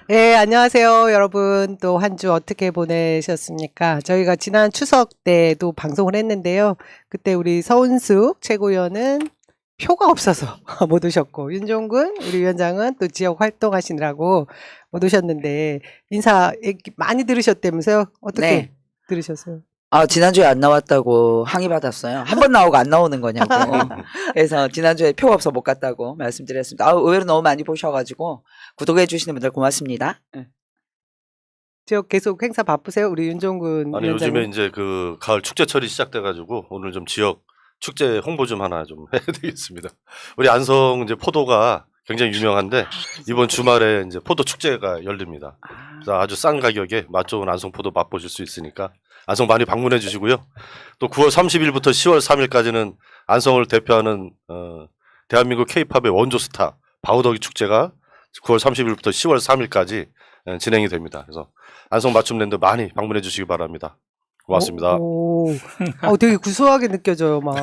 네, 안녕하세요, 여러분. 또 한 주 어떻게 보내셨습니까? 저희가 지난 추석 때도 방송을 했는데요. 그때 우리 서은숙 최고위원은 표가 없어서 못 오셨고, 윤종근 우리 위원장은 또 지역 활동하시느라고 못 오셨는데, 인사 얘기 많이 들으셨다면서요? 어떻게 네. 들으셨어요? 지난주에 안 나왔다고 항의받았어요. 한 번 나오고 안 나오는 거냐고. 그래서 지난주에 표 없어 못 갔다고 말씀드렸습니다. 의외로 너무 많이 보셔가지고 구독해 주시는 분들 고맙습니다. 지역 계속 행사 바쁘세요? 우리 윤종근 아니 위원장님. 요즘에 이제 그 가을 축제철이 시작돼가지고 오늘 좀 지역 축제 홍보 좀 하나 좀 해야 되겠습니다. 우리 안성 이제 포도가 굉장히 유명한데 이번 주말에 이제 포도 축제가 열립니다. 그래서 아주 싼 가격에 맛 좋은 안성 포도 맛보실 수 있으니까 안성 많이 방문해 주시고요. 또 9월 30일부터 10월 3일까지는 안성을 대표하는 대한민국 K-팝의 원조 스타 바우더기 축제가 9월 30일부터 10월 3일까지 진행이 됩니다. 그래서 안성 맞춤랜드 많이 방문해 주시기 바랍니다. 고맙습니다. 되게 구수하게 느껴져요, 막.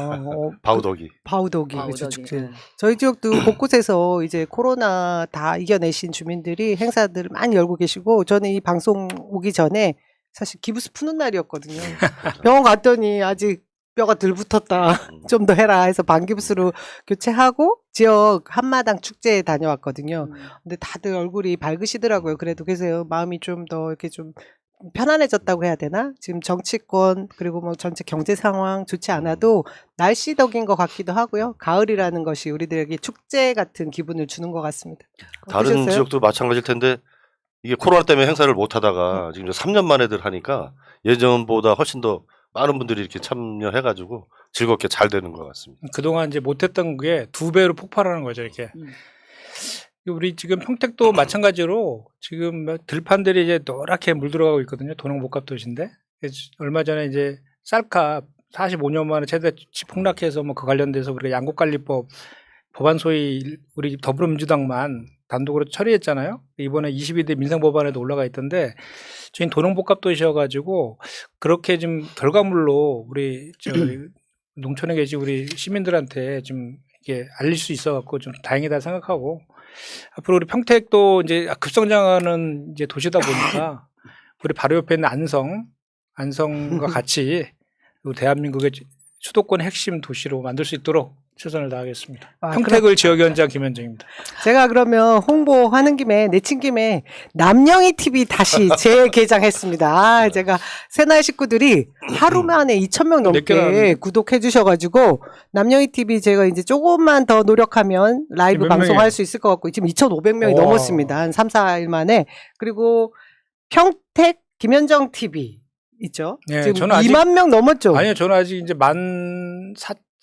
바우더기. 바우더기, 그죠, 바우더기. 축제. 저희 지역도 곳곳에서 이제 코로나 다 이겨내신 주민들이 행사들을 많이 열고 계시고, 저는 이 방송 오기 전에 사실 기부스 푸는 날이었거든요. 병원 갔더니 아직 뼈가 덜 붙었다. 좀 더 해라 해서 반기부스로 교체하고 지역 한마당 축제에 다녀왔거든요. 근데 다들 얼굴이 밝으시더라고요. 그래도 그래서 마음이 좀 더 이렇게 좀 편안해졌다고 해야 되나? 지금 정치권 그리고 뭐 전체 경제 상황 좋지 않아도 날씨 덕인 것 같기도 하고요. 가을이라는 것이 우리들에게 축제 같은 기분을 주는 것 같습니다. 다른 어떠셨어요? 지역도 마찬가지일 텐데 이게 코로나 때문에 행사를 못 하다가 지금 3년 만에들 하니까 예전보다 훨씬 더 많은 분들이 이렇게 참여해가지고 즐겁게 잘 되는 것 같습니다. 그동안 이제 못했던 게 2배로 폭발하는 거죠, 이렇게. 우리 지금 평택도 마찬가지로 지금 들판들이 이제 노랗게 물들어가고 있거든요. 도농복합 도시인데. 얼마 전에 이제 쌀값 45년 만에 최대치 폭락해서 뭐 그 관련돼서 우리가 양곡관리법 법안 소위 우리 더불어민주당만 단독으로 처리했잖아요. 이번에 22대 민생법안에도 올라가 있던데 저희는 도농복합 도시여가지고 그렇게 좀 결과물로 우리 농촌에 계신 우리 시민들한테 좀 이게 알릴 수 있어갖고 좀 다행이다 생각하고 앞으로 우리 평택도 이제 급성장하는 이제 도시다 보니까 우리 바로 옆에 있는 안성과 같이 대한민국의 수도권 핵심 도시로 만들 수 있도록 최선을 다하겠습니다. 평택을 지역위원장 김현정입니다. 제가 그러면 홍보하는 김에 내친 김에 남영희 TV 다시 재개장했습니다. 제가 새날 식구들이 하루 만에 2,000명 넘게 구독해 주셔가지고 남영희 TV 제가 이제 조금만 더 노력하면 라이브 방송할 수 있을 것 같고 지금 2,500명이 넘었습니다. 한 3, 4일 만에. 그리고 평택 김현정 TV 있죠. 네, 지금 저는 2만 명 넘었죠. 아니요, 저는 아직 이제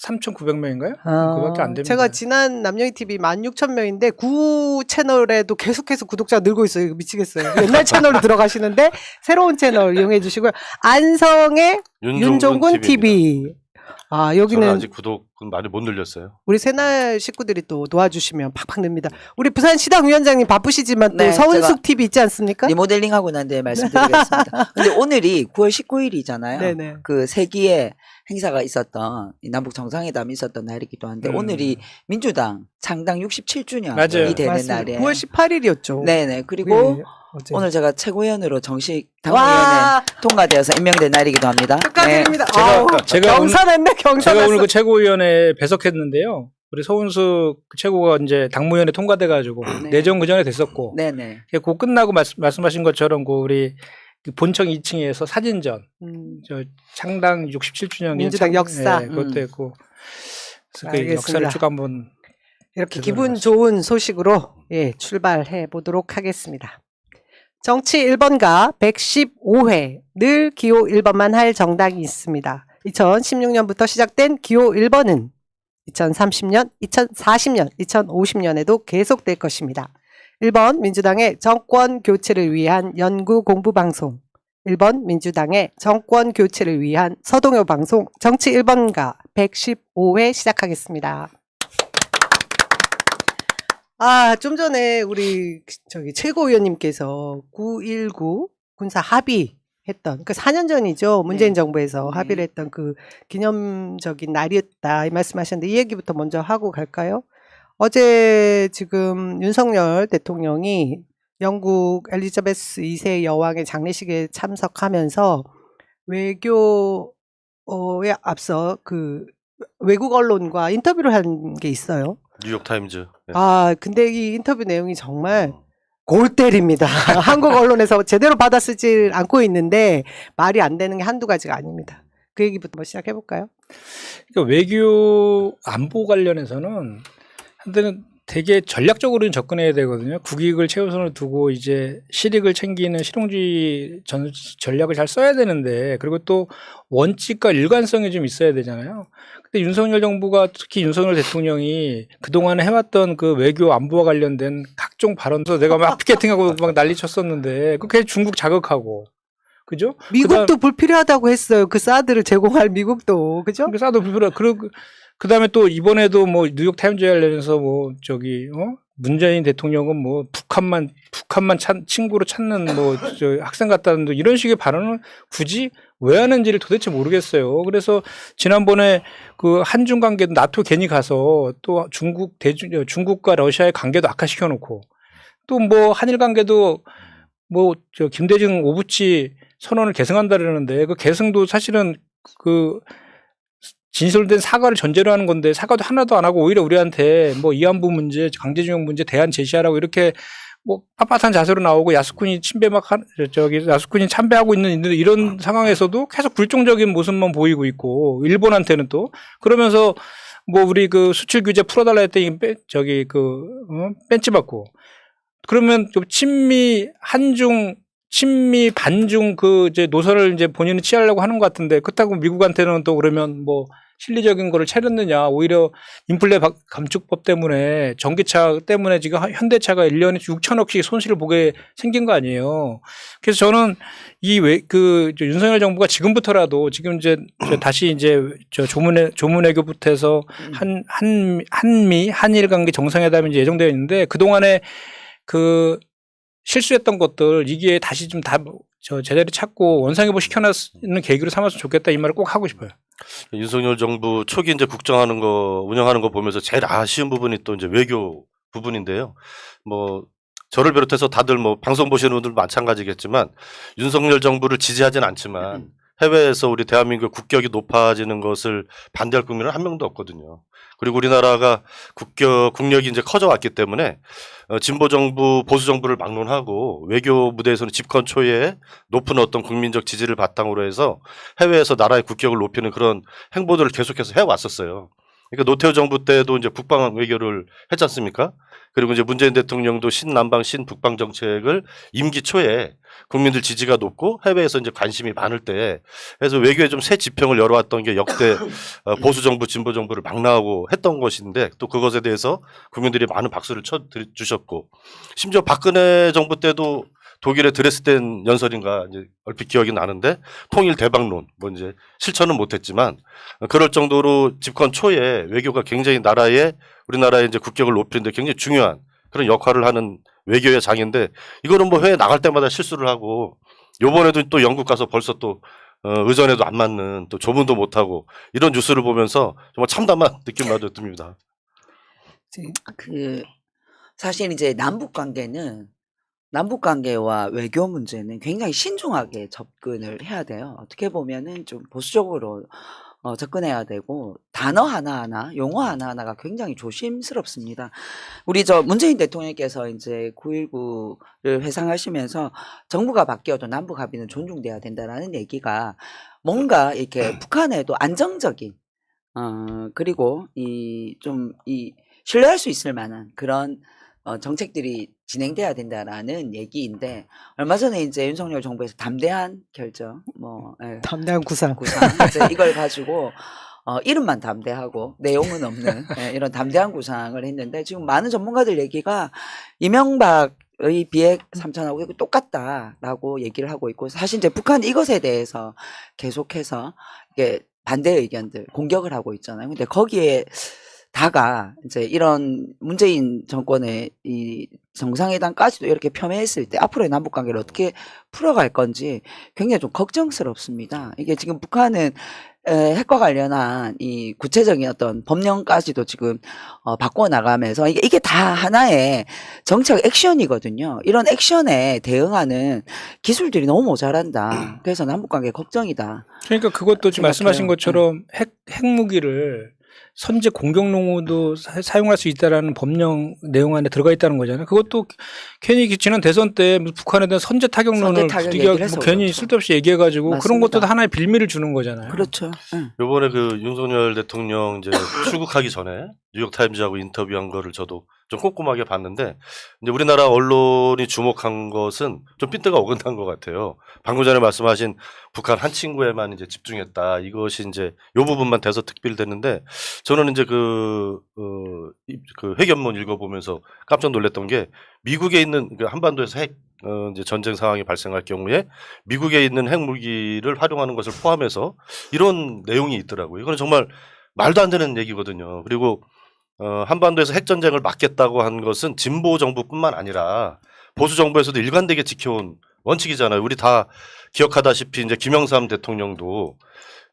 3,900명인가요? 그밖에 안 됩니다. 제가 지난 남영희 TV 16,000명인데 구 채널에도 계속해서 구독자가 늘고 있어요. 이거 미치겠어요. 옛날 채널로 들어가시는데 새로운 채널 이용해 주시고요. 안성의 윤종근 TV. 여기는 저는 아직 구독은 많이 못 늘렸어요. 우리 새날 식구들이 또 도와주시면 팍팍 늡니다. 우리 부산시당 위원장님 바쁘시지만 또 네, 서은숙 TV 있지 않습니까? 리모델링 하고 난 뒤에 말씀드리겠습니다. 근데 오늘이 9월 19일이잖아요. 네네. 그 세기의 행사가 있었던 이 남북 정상회담이 있었던 날이기도 한데 오늘이 민주당 창당 67주년이 맞아요. 되는 맞습니다. 날이에요. 9월 18일이었죠. 네네. 그리고 어제. 오늘 제가 최고위원으로 정식 당원위원회 통과되어서 임명된 날이기도 합니다. 축하드립니다. 네. 제가 경사냈네, 경사냈어. 제가 오늘 그 최고위원회 배석했는데요. 우리 서운숙 최고가 이제 당무위원회 통과돼가지고 네. 내정 그 전에 됐었고, 네네. 그 끝나고 말씀하신 것처럼 그 우리 그 본청 2층에서 사진전, 저 창당 67주년 민주당 역사. 그것도 했고, 그래서 그 알겠습니다. 역사를 쭉 한번 이렇게 대단한 기분 것이죠. 좋은 소식으로 출발해 보도록 하겠습니다. 정치 1번가 115회 늘 기호 1번만 할 정당이 있습니다. 2016년부터 시작된 기호 1번은 2030년, 2040년, 2050년에도 계속될 것입니다. 1번 민주당의 정권 교체를 위한 연구 공부 방송, 1번 민주당의 정권 교체를 위한 서동요 방송 정치 1번가 115회 시작하겠습니다. 좀 전에 우리 최고위원님께서 9.19 군사 합의했던 그 4년 전이죠. 문재인 정부에서 합의를 했던 그 기념적인 날이었다 이 말씀하셨는데 이 얘기부터 먼저 하고 갈까요? 어제 지금 윤석열 대통령이 영국 엘리자베스 2세 여왕의 장례식에 참석하면서 외교에 앞서 그 외국 언론과 인터뷰를 한 게 있어요. 뉴욕 타임즈. 예. 아, 근데 이 인터뷰 내용이 정말 골 때립니다. 한국 언론에서 제대로 받아쓰질 않고 있는데 말이 안 되는 게 한두 가지가 아닙니다. 그 얘기부터 한번 시작해 볼까요? 그러니까 외교 안보 관련해서는 한때는 되게 전략적으로 접근해야 되거든요. 국익을 최우선으로 두고 이제 실익을 챙기는 실용주의 전략을 잘 써야 되는데, 그리고 또 원칙과 일관성이 좀 있어야 되잖아요. 근데 윤석열 정부가, 특히 윤석열 대통령이 그동안 해왔던 그 외교 안보와 관련된 각종 발언도 내가 막 피켓팅하고 막 난리 쳤었는데, 그게 중국 자극하고, 그죠? 미국도 불필요하다고 했어요. 그 사드를 제공할 미국도. 그죠? 그 사도 불필요. 그다음에 또 이번에도 뭐 뉴욕 타임즈에 관련해서 뭐 문재인 대통령은 뭐 북한만 친구로 찾는 뭐 저 학생 같다는 이런 식의 발언을 굳이 왜 하는지를 도대체 모르겠어요. 그래서 지난번에 그 한중 관계도 나토 괜히 가서 또 중국과 러시아의 관계도 악화시켜 놓고, 또 뭐 한일 관계도 뭐 김대중 오부치 선언을 계승한다라는데, 그 계승도 사실은 그 진솔된 사과를 전제로 하는 건데 사과도 하나도 안 하고 오히려 우리한테 뭐 위안부 문제, 강제징용 문제 대안 제시하라고 이렇게 뭐 빳빳한 자세로 나오고, 야스쿠니 야스쿠니 참배하고 있는 이런 상황에서도 계속 불종적인 모습만 보이고 있고, 일본한테는 또 그러면서 뭐 우리 그 수출 규제 풀어달라 했더니 벤치 받고, 그러면 좀 친미 반중 이제 노선을 이제 본인은 취하려고 하는 것 같은데, 그렇다고 미국한테는 또 그러면 뭐 실리적인 거를 차렸느냐. 오히려 인플레 감축법 때문에 전기차 때문에 지금 현대차가 1년에 6천억씩 손실을 보게 생긴 거 아니에요. 그래서 저는 윤석열 정부가 지금부터라도 지금 이제 다시 이제 조문외교부터 해서 한일 관계 정상회담이 이제 예정되어 있는데, 그동안에 그 실수했던 것들 이게 다시 좀 다 제자리 찾고 원상회복 시켜놨는 계기로 삼았으면 좋겠다, 이 말을 꼭 하고 싶어요. 윤석열 정부 초기 이제 국정하는 거, 운영하는 거 보면서 제일 아쉬운 부분이 또 이제 외교 부분인데요. 뭐 저를 비롯해서 다들 뭐 방송 보시는 분들 마찬가지겠지만, 윤석열 정부를 지지하진 않지만 해외에서 우리 대한민국 국격이 높아지는 것을 반대할 국민은 한 명도 없거든요. 그리고 우리나라가 국력이 이제 커져왔기 때문에 진보 정부, 보수 정부를 막론하고 외교 무대에서는 집권 초에 높은 어떤 국민적 지지를 바탕으로 해서 해외에서 나라의 국격을 높이는 그런 행보들을 계속해서 해왔었어요. 그러니까 노태우 정부 때도 이제 국방 외교를 했지 않습니까? 그리고 이제 문재인 대통령도 신남방 신북방 정책을 임기 초에 국민들 지지가 높고 해외에서 이제 관심이 많을 때, 그래서 외교에 좀 새 지평을 열어왔던 게 역대 보수 정부, 진보 정부를 막나하고 했던 것인데, 또 그것에 대해서 국민들이 많은 박수를 쳐 주셨고, 심지어 박근혜 정부 때도 독일의 드레스덴 연설인가 이제 얼핏 기억이 나는데, 통일 대박론 뭐 이제 실천은 못했지만 그럴 정도로 집권 초에 외교가 굉장히 우리나라의 이제 국격을 높이는데 굉장히 중요한 그런 역할을 하는 외교의 장인데, 이거는 뭐 해외 나갈 때마다 실수를 하고, 요번에도 또 영국 가서 벌써 또 의전에도 안 맞는, 또 조문도 못하고, 이런 뉴스를 보면서 정말 참담한 느낌마저 듭니다. 사실 이제 남북 관계와 외교 문제는 굉장히 신중하게 접근을 해야 돼요. 어떻게 보면은 좀 보수적으로 접근해야 되고, 단어 하나하나, 용어 하나하나가 굉장히 조심스럽습니다. 우리 문재인 대통령께서 이제 9.19를 회상하시면서 정부가 바뀌어도 남북 합의는 존중돼야 된다라는 얘기가 뭔가 이렇게 북한에도 안정적인, 그리고 신뢰할 수 있을 만한 그런 정책들이 진행돼야 된다라는 얘기인데, 얼마 전에 이제 윤석열 정부에서 담대한 결정, 담대한 구상 이제 이걸 가지고 이름만 담대하고 내용은 없는 이런 담대한 구상을 했는데, 지금 많은 전문가들 얘기가 이명박의 비핵 3천하고 똑같다라고 얘기를 하고 있고, 사실 이제 북한 이것에 대해서 계속해서 이게 반대 의견들 공격을 하고 있잖아요. 근데 거기에 다가 이제 이런 문재인 정권의 이 정상회담까지도 이렇게 폄훼했을 때 앞으로의 남북 관계를 어떻게 풀어갈 건지 굉장히 좀 걱정스럽습니다. 이게 지금 북한은 핵과 관련한 이 구체적인 어떤 법령까지도 지금 바꿔 나가면서 이게 다 하나의 정책 액션이거든요. 이런 액션에 대응하는 기술들이 너무 모자란다. 그래서 남북관계 걱정이다. 그러니까 그것도 지금 말씀하신 생각해요. 것처럼 핵무기를 선제 공격용으로도 사용할 수 있다라는 법령 내용 안에 들어가 있다는 거잖아요. 그것도 괜히 지난 대선 때 북한에 대한 선제 타격론을 선제 타격 우리가 얘기를 해서 괜히 그렇죠. 쓸데없이 얘기해가지고 그런 맞습니다. 것도 하나의 빌미를 주는 거잖아요. 그렇죠. 응. 요번에 그 윤석열 대통령 이제 출국하기 전에 뉴욕타임즈하고 인터뷰한 거를 저도 좀 꼼꼼하게 봤는데 이제 우리나라 언론이 주목한 것은 좀 핀트가 어긋난 것 같아요. 방금 전에 말씀하신 북한 한 친구에만 이제 집중했다. 이것이 이제 요 부분만 돼서 특별됐는데 저는 이제 그 회견문 읽어보면서 깜짝 놀랐던 게 미국에 있는 그 한반도에서 이제 전쟁 상황이 발생할 경우에 미국에 있는 핵무기를 활용하는 것을 포함해서 이런 내용이 있더라고요. 이거는 정말 말도 안 되는 얘기거든요. 그리고 한반도에서 핵전쟁을 막겠다고 한 것은 진보 정부뿐만 아니라 보수 정부에서도 일관되게 지켜온 원칙이잖아요. 우리 다 기억하다시피 이제 김영삼 대통령도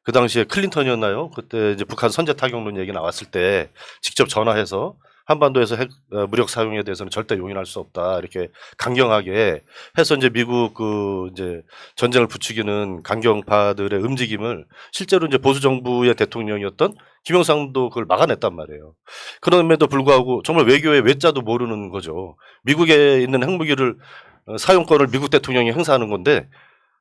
그 당시에 클린턴이었나요? 그때 이제 북한 선제 타격론 얘기 나왔을 때 직접 전화해서 한반도에서 핵 무력 사용에 대해서는 절대 용인할 수 없다. 이렇게 강경하게 해서 이제 미국 그 이제 전쟁을 부추기는 강경파들의 움직임을 실제로 이제 보수 정부의 대통령이었던 김영삼도 그걸 막아냈단 말이에요. 그럼에도 불구하고 정말 외교의 외자도 모르는 거죠. 미국에 있는 핵무기를 사용권을 미국 대통령이 행사하는 건데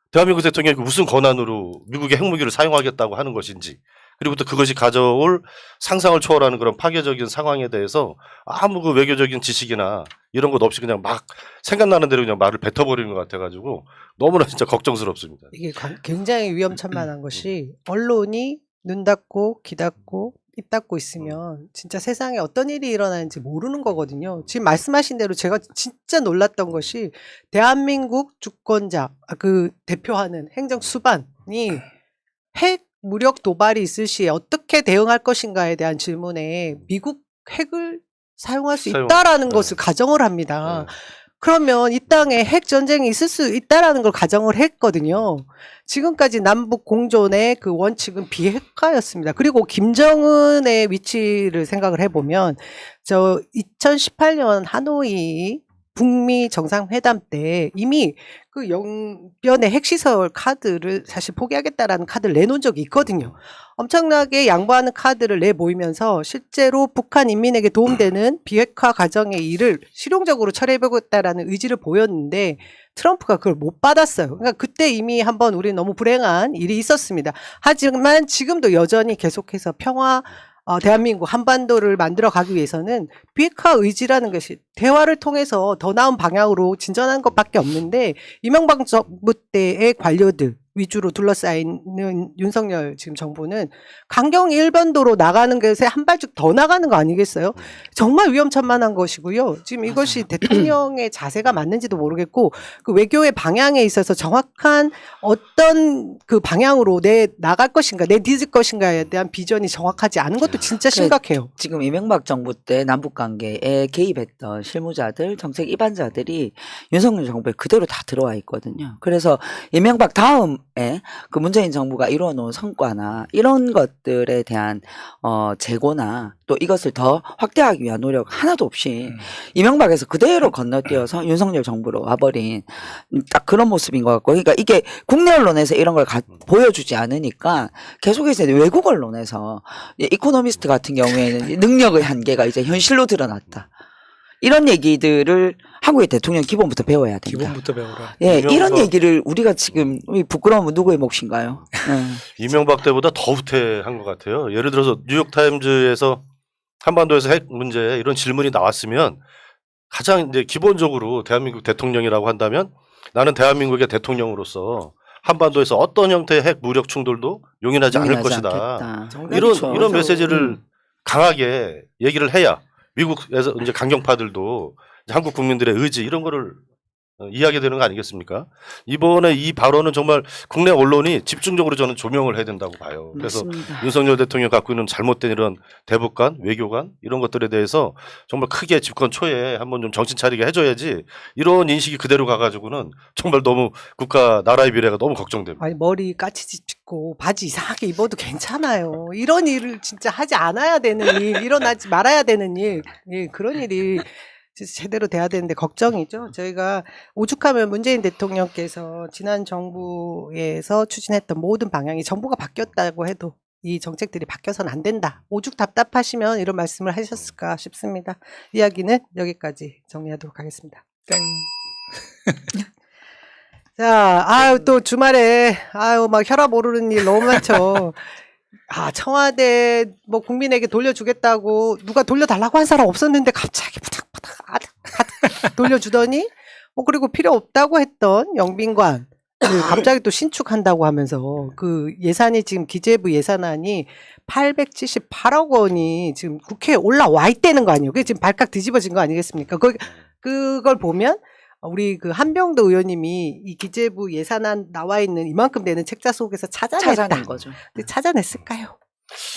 대한민국 대통령이 무슨 권한으로 미국의 핵무기를 사용하겠다고 하는 것인지 그리고 또 그것이 가져올 상상을 초월하는 그런 파괴적인 상황에 대해서 아무 그 외교적인 지식이나 이런 것 없이 그냥 막 생각나는 대로 그냥 말을 뱉어버리는 것 같아가지고 너무나 진짜 걱정스럽습니다. 이게 굉장히 위험천만한 것이 언론이 눈 닫고 귀 닫고 입 닫고 있으면 진짜 세상에 어떤 일이 일어나는지 모르는 거거든요. 지금 말씀하신 대로 제가 진짜 놀랐던 것이 대한민국 주권자 그 대표하는 행정수반이 핵 무력 도발이 있을 시에 어떻게 대응할 것인가에 대한 질문에 미국 핵을 사용할 수 있다라는 것을 가정을 합니다. 그러면 이 땅에 핵 전쟁이 있을 수 있다라는 걸 가정을 했거든요. 지금까지 남북 공존의 그 원칙은 비핵화였습니다. 그리고 김정은의 위치를 생각을 해보면 저 2018년 하노이 북미 정상회담 때 이미 그 영변의 핵시설 카드를 사실 포기하겠다라는 카드를 내놓은 적이 있거든요. 엄청나게 양보하는 카드를 내보이면서 실제로 북한 인민에게 도움되는 비핵화 과정의 일을 실용적으로 처리해보겠다라는 의지를 보였는데 트럼프가 그걸 못 받았어요. 그러니까 그때 이미 한번 우리 너무 불행한 일이 있었습니다. 하지만 지금도 여전히 계속해서 평화 대한민국 한반도를 만들어 가기 위해서는 비핵화 의지라는 것이 대화를 통해서 더 나은 방향으로 진전하는 것밖에 없는데 이명박 정부 때의 관료들 위주로 둘러싸이는 윤석열 지금 정부는 강경 일반도로 나가는 것에 한 발짝 더 나가는 거 아니겠어요? 정말 위험천만한 것이고요. 지금 이것이 대통령의 자세가 맞는지도 모르겠고 그 외교의 방향에 있어서 정확한 어떤 그 방향으로 내 나갈 것인가 내 뒤질 것인가에 대한 비전이 정확하지 않은 것도 진짜 심각해요. 지금 이명박 정부 때 남북관계에 개입했던 실무자들, 정책 입안자들이 윤석열 정부에 그대로 다 들어와 있거든요. 그래서 이명박 다음에 그 문재인 정부가 이루어놓은 성과나 이런 것들에 대한 재고나 또 이것을 더 확대하기 위한 노력 하나도 없이 이명박에서 그대로 건너뛰어서 윤석열 정부로 와버린 딱 그런 모습인 것 같고, 그러니까 이게 국내 언론에서 이런 걸 보여주지 않으니까 계속해서 외국 언론에서 이코노미스트 같은 경우에는 능력의 한계가 이제 현실로 드러났다. 이런 얘기들을 한국의 대통령 기본부터 배워야 됩니다. 기본부터 배워라. 예, 이명박- 이런 얘기를 우리가 지금 부끄러우면 누구의 몫인가요? 이명박 때보다 더 후퇴한 것 같아요. 예를 들어서 뉴욕타임즈에서 한반도에서 핵 문제에 이런 질문이 나왔으면 가장 이제 기본적으로 대한민국 대통령이라고 한다면 나는 대한민국의 대통령으로서 한반도에서 어떤 형태의 핵 무력 충돌도 용인하지 않을 것이다. 이런 메시지를 강하게 얘기를 해야 미국에서 이제 강경파들도 이제 한국 국민들의 의지 이런 거를 이야기 되는 거 아니겠습니까? 이번에 이 발언은 정말 국내 언론이 집중적으로 저는 조명을 해야 된다고 봐요. 그래서 맞습니다. 윤석열 대통령이 갖고 있는 잘못된 이런 대북관, 외교관 이런 것들에 대해서 정말 크게 집권 초에 한번 좀 정신 차리게 해줘야지 이런 인식이 그대로 가가지고는 정말 너무 국가 나라의 미래가 너무 걱정됩니다. 아니 머리 까치집 짚고 바지 이상하게 입어도 괜찮아요. 이런 일을 진짜 하지 않아야 되는 일, 일어나지 말아야 되는 일, 예, 그런 일이 진짜 제대로 돼야 되는데 걱정이죠. 저희가 오죽하면 문재인 대통령께서 지난 정부에서 추진했던 모든 방향이 정부가 바뀌었다고 해도 이 정책들이 바뀌어서는 안 된다. 오죽 답답하시면 이런 말씀을 하셨을까 싶습니다. 이야기는 여기까지 정리하도록 하겠습니다. 땡. 자, 아유, 또 주말에, 아유, 막 혈압 오르는 일 너무 많죠. 아, 청와대 뭐 국민에게 돌려주겠다고 누가 돌려달라고 한 사람 없었는데 갑자기 부탁부탁 돌려주더니 그리고 필요 없다고 했던 영빈관 갑자기 또 신축한다고 하면서 그 예산이 지금 기재부 예산안이 878억 원이 지금 국회에 올라와 있다는 거 아니에요? 그게 지금 발칵 뒤집어진 거 아니겠습니까? 그걸 보면 우리 그 한병도 의원님이 이 기재부 예산안 나와 있는 이만큼 되는 책자 속에서 찾아낸 거죠. 근데 찾아냈을까요?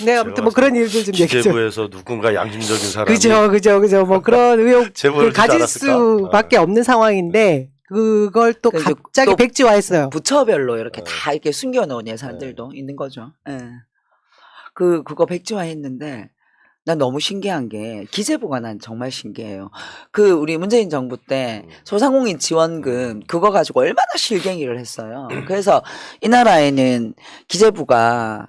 네, 아무튼 뭐 그런 일들 좀 얘기죠. 기재부에서 누군가 양심적인 사람이 그죠. 뭐 그런 의혹을 제보를 가질 주지 않았을까? 수밖에 없는 상황인데 그걸 또 그러니까 갑자기 또 백지화했어요. 부처별로 이렇게 다 이렇게 숨겨놓은 예산들도 있는 거죠. 예. 그거 백지화했는데 난 너무 신기한 게 기재부가 난 정말 신기해요. 우리 문재인 정부 때 소상공인 지원금 그거 가지고 얼마나 실갱이를 했어요. 그래서 이 나라에는 기재부가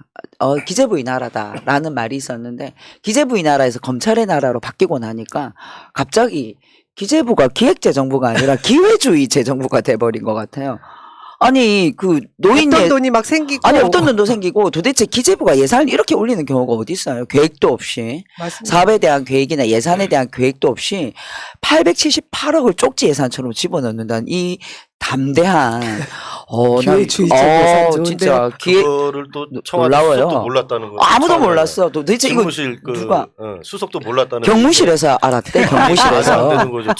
기재부 이 나라다라는 말이 있었는데 기재부 이 나라에서 검찰의 나라로 바뀌고 나니까 갑자기 기재부가 기획재정부가 아니라 기회주의 재정부가 돼버린 것 같아요. 아니 노인 어떤 돈이 막 생기고 없던 돈도 생기고 도대체 기재부가 예산을 이렇게 올리는 경우가 어디 있어요? 계획도 없이 맞습니다. 사업에 대한 계획이나 예산에 대한 계획도 없이 878억을 쪽지 예산처럼 집어넣는다는 이 담대한 기회주의적 예산 좋은데요. 진짜 그거를 또 청와대 놀라워요. 수석도 몰랐다는 거 아무도 몰랐어. 도대체 이거 집무실 누가 수석도 몰랐다는 경무실에서 알았대. 말이 안 경무실에서 되는 거죠.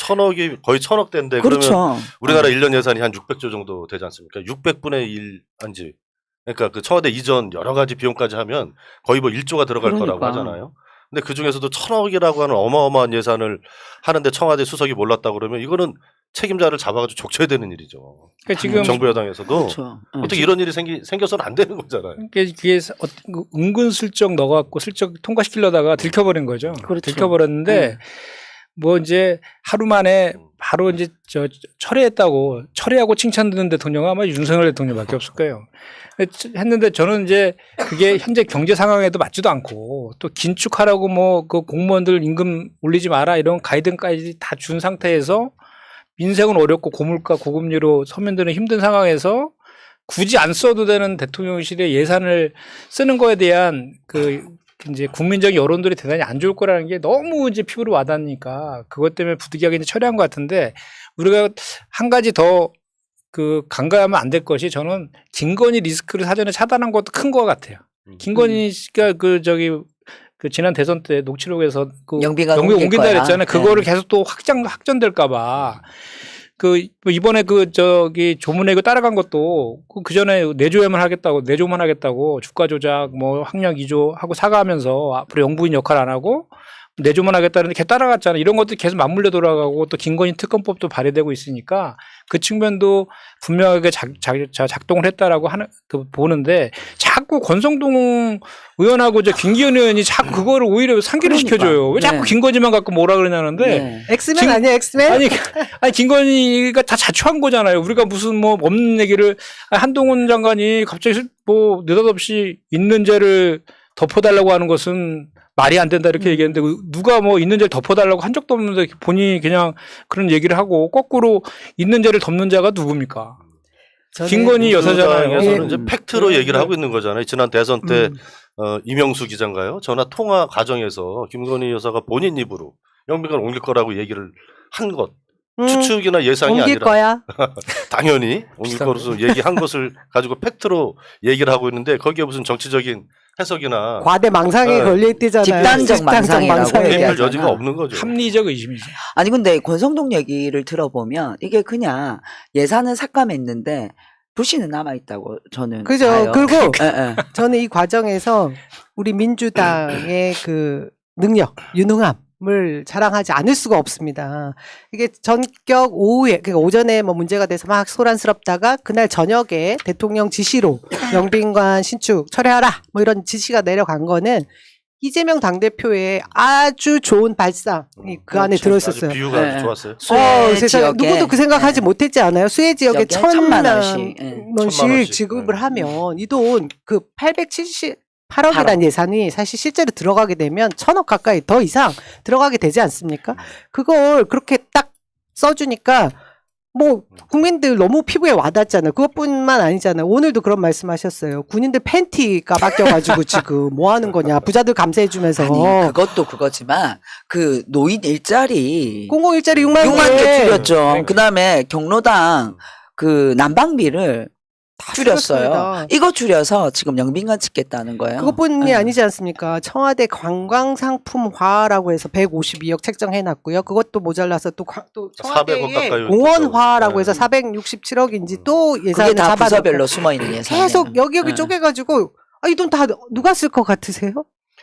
거의 1000억대인데 그러면 그렇죠. 우리나라 1년 예산이 한 600조 정도 되지 않습니까? 600분의 1 한지. 그러니까 그 청와대 이전 여러 가지 비용까지 하면 거의 뭐 1조가 들어갈 거라고 그러니까. 하잖아요. 근데 그 중에서도 1000억이라고 하는 어마어마한 예산을 하는데 청와대 수석이 몰랐다 그러면 이거는 책임자를 잡아가지고 족쳐야 되는 일이죠. 그러니까 지금 정부 여당에서도 그렇죠. 어떻게 이런 일이 생겨서는 안 되는 거잖아요. 그게 은근슬쩍 넣어갖고 슬쩍 통과시키려다가 들켜버린 거죠. 그렇죠. 들켜버렸는데 뭐 이제 하루 만에 바로 이제 철회했다고 철회하고 칭찬 듣는 대통령은 아마 윤석열 대통령밖에 없을 거예요. 했는데 저는 이제 그게 현재 경제 상황에도 맞지도 않고 또 긴축하라고 뭐 그 공무원들 임금 올리지 마라 이런 가이드까지 다 준 상태에서 민생은 어렵고 고물가 고금리로 서민들은 힘든 상황에서 굳이 안 써도 되는 대통령실의 예산을 쓰는 거에 대한 이제 국민적 여론들이 대단히 안 좋을 거라는 게 너무 이제 피부로 와닿으니까 그것 때문에 부득이하게 이제 처리한 것 같은데 우리가 한 가지 더 간과하면 안 될 것이 저는 김건희 리스크를 사전에 차단한 것도 큰 것 같아요. 김건희 씨가 지난 대선 때 녹취록에서 영비가 옮긴다 거야. 그랬잖아요. 그거를 계속 또 확전될까봐. 이번에 조문회 따라간 것도 그 전에 내조만 하겠다고 주가 조작 뭐 학력 2조 하고 사과하면서 앞으로 영부인 역할 안 하고 내조만 하겠다는데 걔 따라갔잖아요. 이런 것도 계속 맞물려 돌아가고 또 김건희 특검법도 발의되고 있으니까 그 측면도 분명하게 작동을 했다라고 보는데 자꾸 권성동 의원하고 김기현 의원이 자꾸 그거를 오히려 상기를 시켜줘요. 왜 자꾸 김건희만 갖고 뭐라 그러냐는데 엑스맨 아니야 엑스맨? 아니 김건희가 다 자초한 거잖아요. 우리가 무슨 뭐 없는 얘기를 한동훈 장관이 갑자기 뭐 느닷없이 있는 죄를 덮어달라고 하는 것은 말이 안 된다 이렇게 얘기했는데 누가 뭐 있는 죄를 덮어달라고 한 적도 없는데 본인이 그냥 그런 얘기를 하고 거꾸로 있는 죄를 덮는 자가 누굽니까? 김건희 여사잖아요. 민주당에서는 이제 팩트로 얘기를 하고 있는 거잖아요. 지난 대선 때 이명수 기자인가요? 전화 통화 과정에서 김건희 여사가 본인 입으로 영빈관 옮길 거라고 얘기를 한 것. 추측이나 예상이 옮길 아니라 거야. 당연히 옮길 거로서 얘기한 것을 가지고 팩트로 얘기를 하고 있는데 거기에 무슨 정치적인 해석이나 과대망상에 네. 걸려있대잖아요. 집단적 망상이라고 망상에. 개입할 얘기하잖아. 여지가 없는 거죠. 합리적 의심이죠. 아니 근데 권성동 얘기를 들어보면 이게 그냥 예산은 삭감했는데 불씨는 남아있다고 저는 그죠. 봐요. 그리고 예, 예. 저는 이 과정에서 우리 민주당의 그 능력, 유능함을 자랑하지 않을 수가 없습니다. 이게 전격 오후에, 그러니까 오전에 뭐 문제가 돼서 막 소란스럽다가 그날 저녁에 대통령 지시로 영빈관 신축 철회하라 뭐 이런 지시가 내려간 거는 이재명 당대표의 아주 좋은 발상이 그 안에 그렇죠. 들어있었어요. 아주 비유가 네. 아주 좋았어요. 수해 세상에 지역에, 누구도 그 생각하지 예. 못했지 않아요? 수해 지역에 지역에 1,000만 원씩, 원씩 원씩. 지급을 네. 하면 이 돈 그 878억이라는 예산이 사실 실제로 들어가게 되면 1,000억 가까이 더 이상 들어가게 되지 않습니까? 그걸 그렇게 딱 써주니까 뭐 국민들 너무 피부에 와닿잖아요. 그것뿐만 아니잖아요. 오늘도 그런 말씀하셨어요. 군인들 팬티가 바뀌어가지고 지금 뭐 하는 거냐? 부자들 감세해주면서 아니 그것도 그거지만 그 노인 일자리 공공 일자리 6만 6만 개 줄였죠. 그러니까. 그다음에 경로당 그 난방비를 줄였어요. 줄였습니다. 이거 줄여서 지금 영빈관 짓겠다는 거예요. 그것뿐이 예. 아니지 않습니까? 청와대 관광상품화라고 해서 152억 책정해놨고요. 그것도 모자라서 또 400억 청와대의 가까이 공원화라고 네. 해서 467억인지 또 그게 예산을 다 잡아놓고 부서별로 숨어 있는 예산. 계속 여기 쪼개가지고 이 돈 다 누가 쓸 것 같으세요?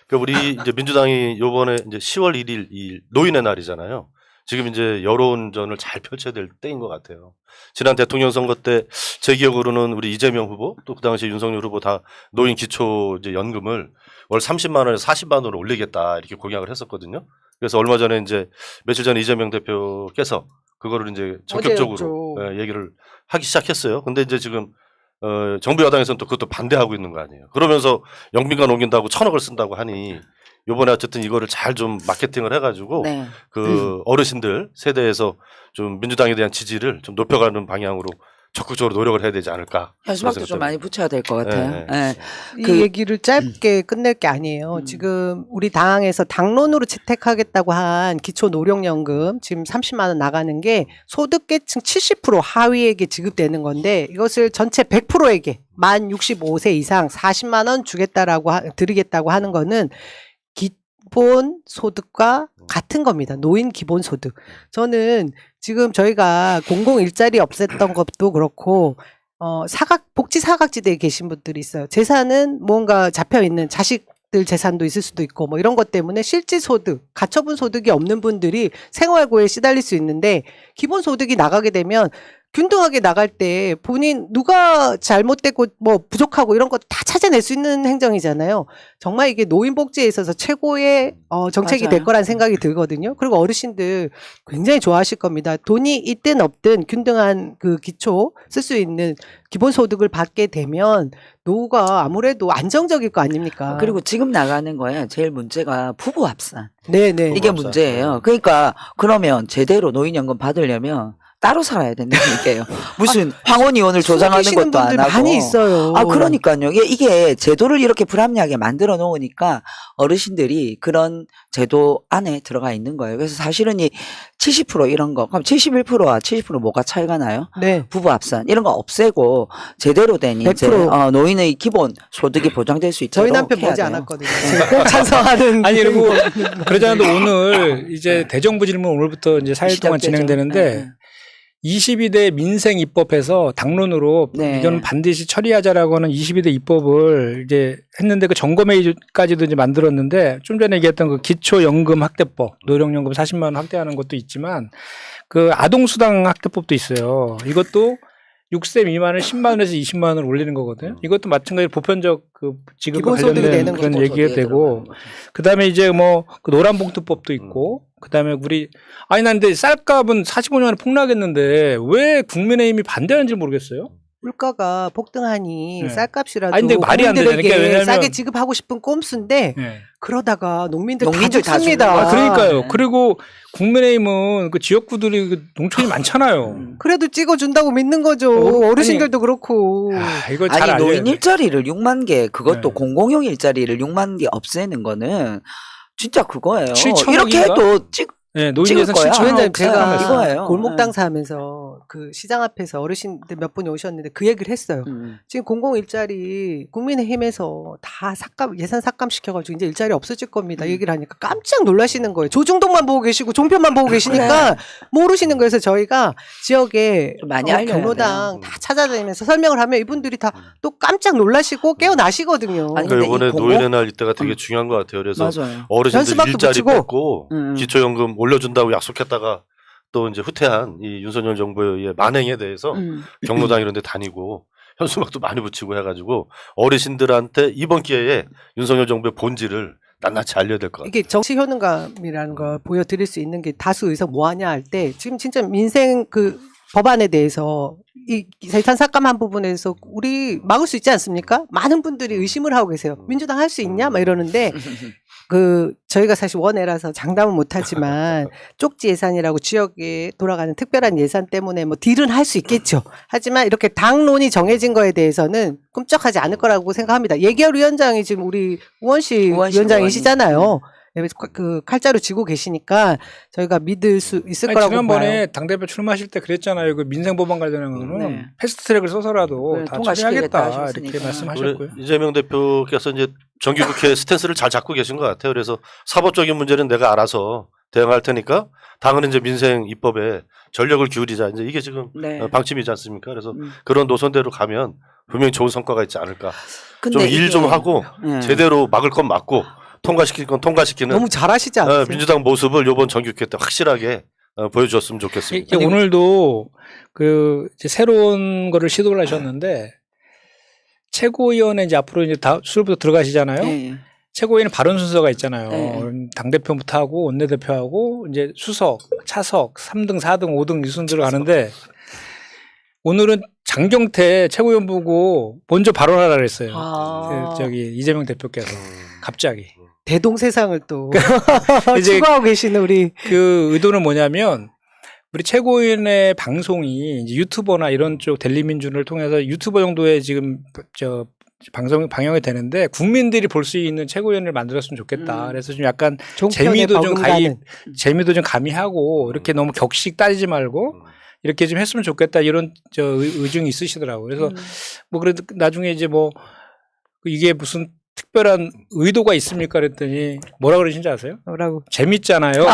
그러니까 우리 이제 민주당이 요번에 이제 10월 1일 이 노인의 날이잖아요. 지금 이제 여론전을 잘 펼쳐야 될 때인 것 같아요. 지난 대통령 선거 때 제 기억으로는 우리 이재명 후보 또 그 당시 윤석열 후보 다 노인 기초 이제 연금을 월 30만 원에서 40만 원으로 올리겠다 이렇게 공약을 했었거든요. 그래서 얼마 전에 이제 며칠 전에 이재명 대표께서 그거를 이제 적극적으로 어제였죠. 얘기를 하기 시작했어요. 근데 이제 지금 정부 여당에서는 또 그것도 반대하고 있는 거 아니에요. 그러면서 영빈관 옮긴다고 1,000억을 쓴다고 하니 요번에 어쨌든 이거를 잘 좀 마케팅을 해가지고 네. 그 어르신들 세대에서 좀 민주당에 대한 지지를 좀 높여가는 방향으로 적극적으로 노력을 해야 되지 않을까. 현수막도 좀 많이 붙여야 될 것 같아요. 네, 예. 이 그- 얘기를 짧게 끝낼 게 아니에요. 지금 우리 당에서 당론으로 채택하겠다고 한 기초노령연금 지금 30만 원 나가는 게 소득계층 70% 하위에게 지급되는 건데 이것을 전체 100%에게 만 65세 이상 40만 원 주겠다라고 드리겠다고 하는 거는 기본 소득과 같은 겁니다. 노인 기본 소득. 저는 지금 저희가 공공 일자리 없앴던 것도 그렇고 복지 사각지대에 계신 분들이 있어요. 재산은 뭔가 잡혀 있는 자식들 재산도 있을 수도 있고 뭐 이런 것 때문에 실질 소득, 가처분 소득이 없는 분들이 생활고에 시달릴 수 있는데 기본 소득이 나가게 되면 균등하게 나갈 때 본인 누가 잘못됐고 뭐 부족하고 이런 거 다 찾아낼 수 있는 행정이잖아요. 정말 이게 노인 복지에 있어서 최고의 정책이 맞아요. 될 거란 생각이 들거든요. 그리고 어르신들 굉장히 좋아하실 겁니다. 돈이 있든 없든 균등한 그 기초 쓸 수 있는 기본 소득을 받게 되면 노후가 아무래도 안정적일 거 아닙니까? 그리고 지금 나가는 거에 제일 문제가 부부 합산. 네네. 이게 부부 합산. 문제예요. 그러니까 그러면 제대로 노인연금 받으려면 따로 살아야 된다는 얘기예요. 무슨 황혼이혼을 조장하는 숨기시는 것도 안 분들 하고. 많이 있어요. 그러니까요. 이게 제도를 이렇게 불합리하게 만들어 놓으니까 어르신들이 그런 제도 안에 들어가 있는 거예요. 그래서 사실은 이 70% 이런 거, 그럼 71%와 70% 뭐가 차이가 나요? 네. 부부 합산 이런 거 없애고 제대로 된 이제 100%. 노인의 기본 소득이 보장될 수 있도록 저희 남편 해야 보지 돼요. 않았거든요. 제가 꼭 찬성하는. 아니 그리고 그러잖아도 오늘 이제 대정부 질문 오늘부터 이제 4일 동안 시작되죠. 진행되는데 네. 22대 민생 입법에서 당론으로 네. 이거는 반드시 처리하자라고 하는 22대 입법을 이제 했는데 그 점검회의까지도 이제 만들었는데 좀 전에 얘기했던 그 기초연금 확대법, 노령연금 40만 원 확대하는 것도 있지만 그 아동수당 확대법도 있어요. 이것도 6세 미만을 10만 원에서 20만 원을 올리는 거거든요. 이것도 마찬가지로 보편적 그 지급과 기본소득이 관련된 되는 그런 기본 얘기가 소득에 되고 들어가는 거죠. 그다음에 이제 뭐 그 노란봉투법도 있고 그다음에 우리 난 근데 쌀값은 45년 만에 폭락했는데 왜 국민의힘이 반대하는지 모르겠어요. 물가가 폭등하니 네. 쌀값이라도 아니, 근데 말이 안 되잖아요. 국민들에게 그러니까 왜냐면- 싸게 지급하고 싶은 꼼수인데 네. 그러다가 농민들 다 농민들 다 죽습니다. 죽는 거야. 그러니까요. 네. 그리고 국민의힘은 그 지역구들이 그 농촌이 많잖아요. 그래도 찍어준다고 믿는 거죠. 아니, 어르신들도 그렇고. 이거 잘 아니 알려야 노인 돼. 일자리를 6만 개 그것도 네. 공공용 일자리를 6만 개 없애는 거는 진짜 그거예요. 7,000억 이렇게 인가? 해도 네, 노인 찍을 예산 거야. 7천억 위원장님 제가 이거예요. 골목 장사하면서 그 시장 앞에서 어르신들 몇 분이 오셨는데 그 얘기를 했어요. 지금 공공일자리 국민의힘에서 다 예산 삭감시켜가지고 이제 일자리 없어질 겁니다. 얘기를 하니까 깜짝 놀라시는 거예요. 조중동만 보고 계시고 종편만 보고 계시니까 모르시는 거여서 저희가 지역에 좀 많이 알려야 경로당 다 찾아다니면서 설명을 하면 이분들이 다 또 깜짝 놀라시고 깨어나시거든요. 아니, 그러니까 근데 이번에 이 공공- 노인의 날 이때가 되게 중요한 것 같아요. 그래서 맞아요. 어르신들 현수막도 일자리 붙이고. 뺏고 기초연금 올려준다고 약속했다가 또 이제 후퇴한 이 윤석열 정부의 만행에 대해서 경로당 이런 데 다니고 현수막도 많이 붙이고 해가지고 어르신들한테 이번 기회에 윤석열 정부의 본질을 낫낫이 알려야 될 것 같아요. 이게 정치 효능감이라는 걸 보여드릴 수 있는 게 다수 의석 뭐하냐 할 때 지금 진짜 민생 그 법안에 대해서 이 세산 삭감한 부분에서 우리 막을 수 있지 않습니까? 많은 분들이 의심을 하고 계세요. 민주당 할 수 있냐? 막 이러는데 그 저희가 사실 원외라서 장담은 못하지만 쪽지 예산이라고 지역에 돌아가는 특별한 예산 때문에 뭐 딜은 할 수 있겠죠. 하지만 이렇게 당론이 정해진 거에 대해서는 꿈쩍하지 않을 거라고 생각합니다. 예결 위원장이 지금 우리 우원식 우원식 위원장이시잖아요. 그 칼자루 쥐고 계시니까 저희가 믿을 수 있을 아니, 거라고 지난번에 봐요. 당대표 출마하실 때 그랬잖아요. 그 민생법안 관련한 거는 네. 패스트트랙을 써서라도 네, 다 통과시키겠다 처리하겠다 하셨으니까. 이렇게 말씀하셨고요. 우리 이재명 대표께서 이제 정기국회 스탠스를 잘 잡고 계신 것 같아요. 그래서 사법적인 문제는 내가 알아서 대응할 테니까 당은 이제 민생 입법에 전력을 기울이자. 이제 이게 지금 네. 방침이지 않습니까? 그래서 그런 노선대로 가면 분명히 좋은 성과가 있지 않을까. 근데 좀 일 이게- 좀 하고 네. 제대로 막을 건 막고 통과시킬 건 통과시키는 너무 잘하시지 않으세요? 민주당 모습을 이번 정기국회 때 확실하게 보여주었으면 좋겠습니다. 이게 오늘도 그 이제 새로운 거를 시도를 하셨는데 최고위원회 이제 앞으로 이제 다 수요부터 들어가시잖아요. 네. 최고위는 발언 순서가 있잖아요. 네. 당대표부터 하고 원내대표하고 이제 수석, 차석, 3등, 4등, 5등 이 순서로 가는데 오늘은 장경태 최고위원 보고 먼저 발언하라 그랬어요. 아. 저기 이재명 대표께서 갑자기. 대동세상을 또 이제 추구하고 계시는 우리 그 의도는 뭐냐면 우리 최고위원회 방송이 이제 유튜버나 이런 쪽 델리민주를 통해서 유튜버 정도의 지금 저 방영이 되는데 국민들이 볼 수 있는 최고위원을 만들었으면 좋겠다. 그래서 좀 약간 종편에 재미도 좀 버금가는. 재미도 좀 가미하고 이렇게 너무 격식 따지지 말고 이렇게 좀 했으면 좋겠다 이런 저 의중이 있으시더라고요. 그래서 뭐 그래도 나중에 이제 뭐 이게 무슨 특별한 의도가 있습니까? 그랬더니 뭐라 그러신지 아세요? 뭐라고? 재밌잖아요.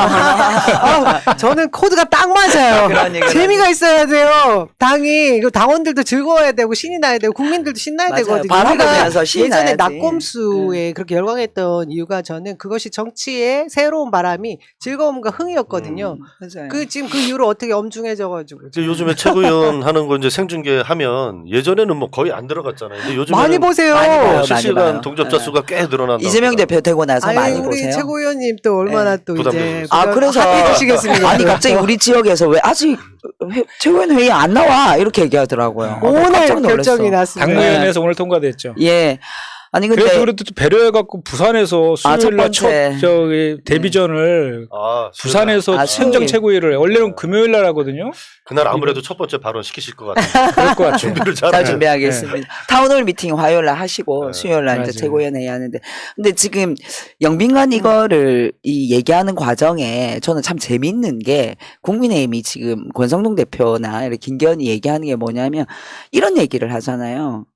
저는 코드가 딱 맞아요. 그런 얘기를 재미가 있어야 돼요. 당이 그 당원들도 즐거워야 되고 신이 나야 되고 국민들도 신나야 맞아요. 되거든요. 바라보면서 우리가 신이 예전에 나야지. 낙곰수에 그렇게 열광했던 이유가 저는 그것이 정치의 새로운 바람이 즐거움과 흥이었거든요. 맞아요. 그 지금 그 이후로 어떻게 엄중해져가지고 이제 요즘에 최고위원 하는 거 이제 생중계하면 예전에는 뭐 거의 안 들어갔잖아요. 근데 요즘에 많이 보세요. 많이 봐요. 많이 실시간 봐요. 동접자 네. 수가 꽤 늘어난다. 이재명 대표 되고 나서 아니 많이 우리 보세요. 최고위원님 또 얼마나 또 이제 부담되죠. 아 그래서 해주시겠습니까? 아니 갑자기 우리 지역에서 왜 아직 최고위원 회의 안 나와 이렇게 얘기하더라고요. 오늘 깜짝 놀랐어. 결정이 났습니다. 당무위원회에서 오늘 통과됐죠. 예. 아니 근데 그래도 또 배려해갖고 부산에서 첫 수요일 날 번째. 첫 저기 데뷔전을 부산에서 아, 선정 수요일. 최고위를 원래는 금요일 날 하거든요. 그날 아무래도 첫 번째 발언 시키실 것 같아요. 그럴 것 같아요. 준비를 잘 잘해요. 준비하겠습니다. 타운홀 미팅 화요일 날 하시고 네. 수요일 날 이제 맞아요. 최고위원 회의 하는데 근데 지금 영빈관 이거를 이 얘기하는 과정에 저는 참 재밌는 게 국민의힘이 지금 권성동 대표나 이렇게 김기현이 얘기하는 게 뭐냐면 이런 얘기를 하잖아요.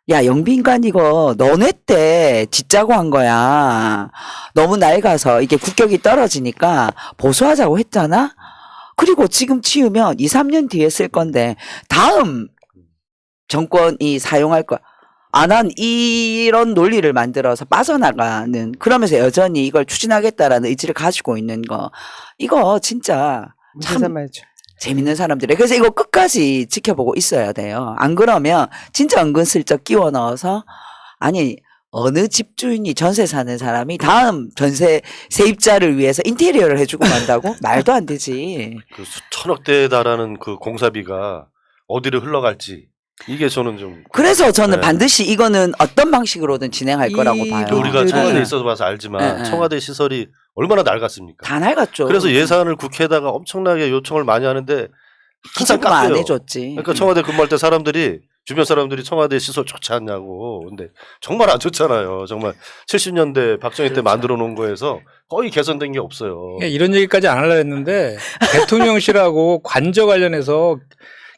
야, 영빈관 이거 너네 때 짓자고 한 거야. 너무 낡아서 이게 국격이 떨어지니까 보수하자고 했잖아? 그리고 지금 치우면 2, 3년 뒤에 쓸 건데 다음 정권이 사용할 거야. 안 한 이런 논리를 만들어서 빠져나가는 그러면서 여전히 이걸 추진하겠다라는 의지를 가지고 있는 거. 이거 진짜 참 참말죠. 재밌는 사람들이에요. 그래서 이거 끝까지 지켜보고 있어야 돼요. 안 그러면 진짜 은근슬쩍 끼워 넣어서 아니 어느 집주인이 전세 사는 사람이 다음 전세 세입자를 위해서 인테리어를 해주고 만다고? 말도 안 되지. 그 수천억대에 달하는 그 공사비가 어디로 흘러갈지 이게 저는 좀 그래서 저는 네. 반드시 이거는 어떤 방식으로든 진행할 거라고 봐요. 우리가 네. 청와대에 있어서 봐서 알지만 네. 청와대 시설이 얼마나 낡았습니까? 다 낡았죠. 그래서 예산을 국회에다가 엄청나게 요청을 많이 하는데 항상 기재부가 안 깎여요. 해줬지. 그러니까 청와대 근무할 때 사람들이 주변 사람들이 청와대 시설 좋지 않냐고. 근데 정말 안 좋잖아요. 정말 70년대 박정희 때 만들어 놓은 거에서 거의 개선된 게 없어요. 이런 얘기까지 안 하려고 했는데 대통령실하고 관저 관련해서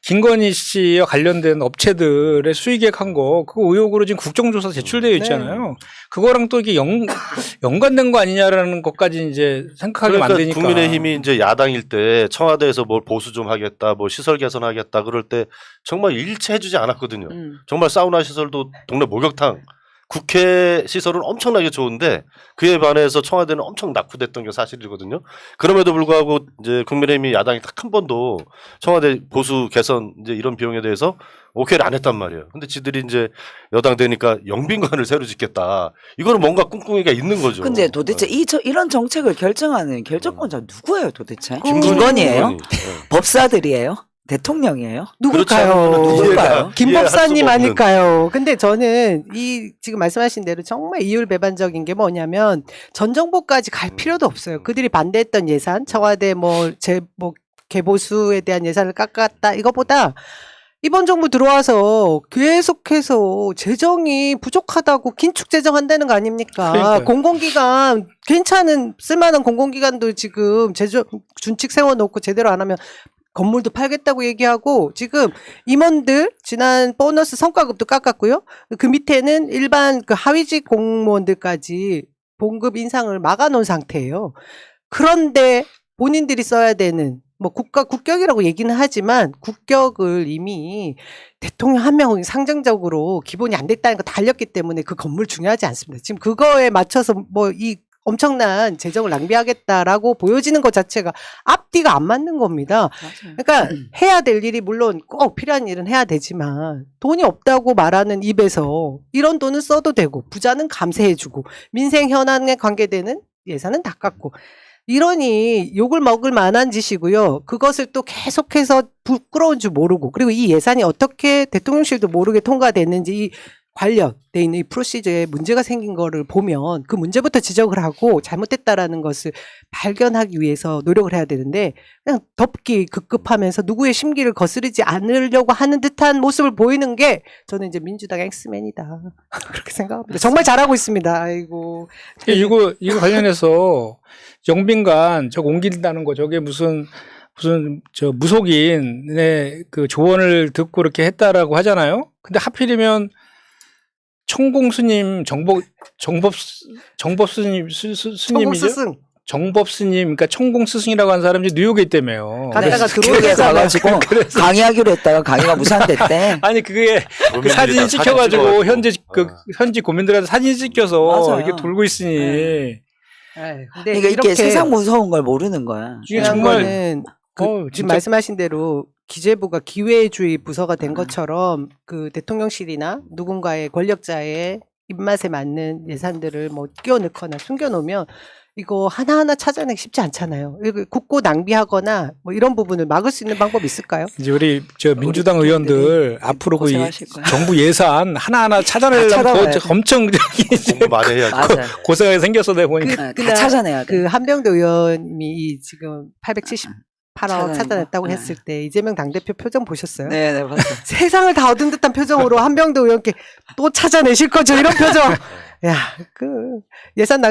김건희 씨와 관련된 업체들의 수의계획 한 거 그거 의혹으로 지금 국정조사 제출되어 있잖아요. 그거랑 또 이게 연관된 거 아니냐라는 것까지 이제 생각하게 그러니까 만드니까. 국민의힘이 이제 야당일 때 청와대에서 뭘 보수 좀 하겠다, 뭐 시설 개선하겠다 그럴 때 정말 일체 해주지 않았거든요. 정말 사우나 시설도 동네 목욕탕, 국회 시설은 엄청나게 좋은데 그에 반해서 청와대는 엄청 낙후됐던 게 사실이거든요. 그럼에도 불구하고 이제 국민의힘이 야당이 딱 한 번도 청와대 보수 개선 이제 이런 비용에 대해서 오케이를 안 했단 말이에요. 근데 지들이 이제 여당 되니까 영빈관을 새로 짓겠다. 이거는 뭔가 꿍꿍이가 있는 거죠. 근데 도대체 이런 정책을 결정하는 결정권자 누구예요 도대체? 김건희. 김건희예요? 네. 법사들이에요? 대통령이에요? 누굴까요? 누굴까요? 김 이해할 법사님 수가 없는. 아닐까요? 근데 저는 이 지금 말씀하신 대로 정말 이율배반적인 게 뭐냐면 전 정부까지 갈 필요도 없어요. 그들이 반대했던 예산, 청와대 뭐 개보수에 대한 예산을 깎았다 이거보다 이번 정부 들어와서 계속해서 재정이 부족하다고 긴축 재정한다는 거 아닙니까? 그러니까요. 공공기관 괜찮은 쓸만한 공공기관도 지금 준칙 세워놓고 제대로 안 하면 건물도 팔겠다고 얘기하고 지금 임원들 지난 보너스 성과급도 깎았고요. 그 밑에는 일반 그 하위직 공무원들까지 봉급 인상을 막아놓은 상태예요. 그런데 본인들이 써야 되는 뭐 국격이라고 얘기는 하지만 국격을 이미 대통령 한 명 상정적으로 기본이 안 됐다는 거 다 알렸기 때문에 그 건물 중요하지 않습니다. 지금 그거에 맞춰서 뭐 이 엄청난 재정을 낭비하겠다라고 보여지는 것 자체가 앞뒤가 안 맞는 겁니다. 맞아요. 그러니까 해야 될 일이 물론 꼭 필요한 일은 해야 되지만 돈이 없다고 말하는 입에서 이런 돈은 써도 되고 부자는 감세해주고 민생 현안에 관계되는 예산은 다 깎고 이러니 욕을 먹을 만한 짓이고요. 그것을 또 계속해서 부끄러운 줄 모르고 그리고 이 예산이 어떻게 대통령실도 모르게 통과됐는지 이 관련돼 있는 이 프로시저에 문제가 생긴 거를 보면 그 문제부터 지적을 하고 잘못됐다라는 것을 발견하기 위해서 노력을 해야 되는데 그냥 덮기 급급하면서 누구의 심기를 거스르지 않으려고 하는 듯한 모습을 보이는 게 저는 이제 민주당의 엑스맨이다. 그렇게 생각합니다. 정말 잘하고 있습니다. 아이고. 이거 관련해서 영빈관 저거 옮긴다는 거 저게 무슨 저 무속인의 그 조언을 듣고 이렇게 했다라고 하잖아요. 근데 하필이면 청공 스님 정법 스님이죠. 스승 정법 스님 그러니까 청공 스승이라고 하는 사람이 뉴욕에 있다며요. 갔다가 뉴욕에 들어오잖아요. 가가지고 강의하기로 했다가 강의가 무산됐대. 아니 그게 그 사진 다 찍혀가지고 찍어가지고. 현재 그 현지 고민들한테 사진 찍혀서 맞아요. 이게 돌고 있으니 네. 근데 그러니까 이렇게 세상 무서운 걸 모르는 거야. 이게 중요한 정말 거는 지금 진짜 말씀하신 대로 기재부가 기회주의 부서가 된 것처럼 그 대통령실이나 누군가의 권력자의 입맛에 맞는 예산들을 뭐 끼워 넣거나 숨겨 놓으면 이거 하나하나 찾아내기 쉽지 않잖아요. 이거 국고 낭비하거나 뭐 이런 부분을 막을 수 있는 방법이 있을까요? 이제 우리 저 민주당 우리 의원들 앞으로 그 고생하실 거야. 정부 예산 하나하나 찾아내려면 찾아봐야 돼. 엄청 공부 많이 해야죠. 맞아요. 고생하게 생겼어 내가 보니까. 다 찾아내야 돼. 그 한병도 의원님이 이 지금 878억 찾아낸 찾아냈다고 거? 했을 때 이재명 당대표 표정 보셨어요? 네, 봤어요. 세상을 다 얻은 듯한 표정으로 한병도 의원께 또 찾아내실 거죠 이런 표정. 야, 그 예산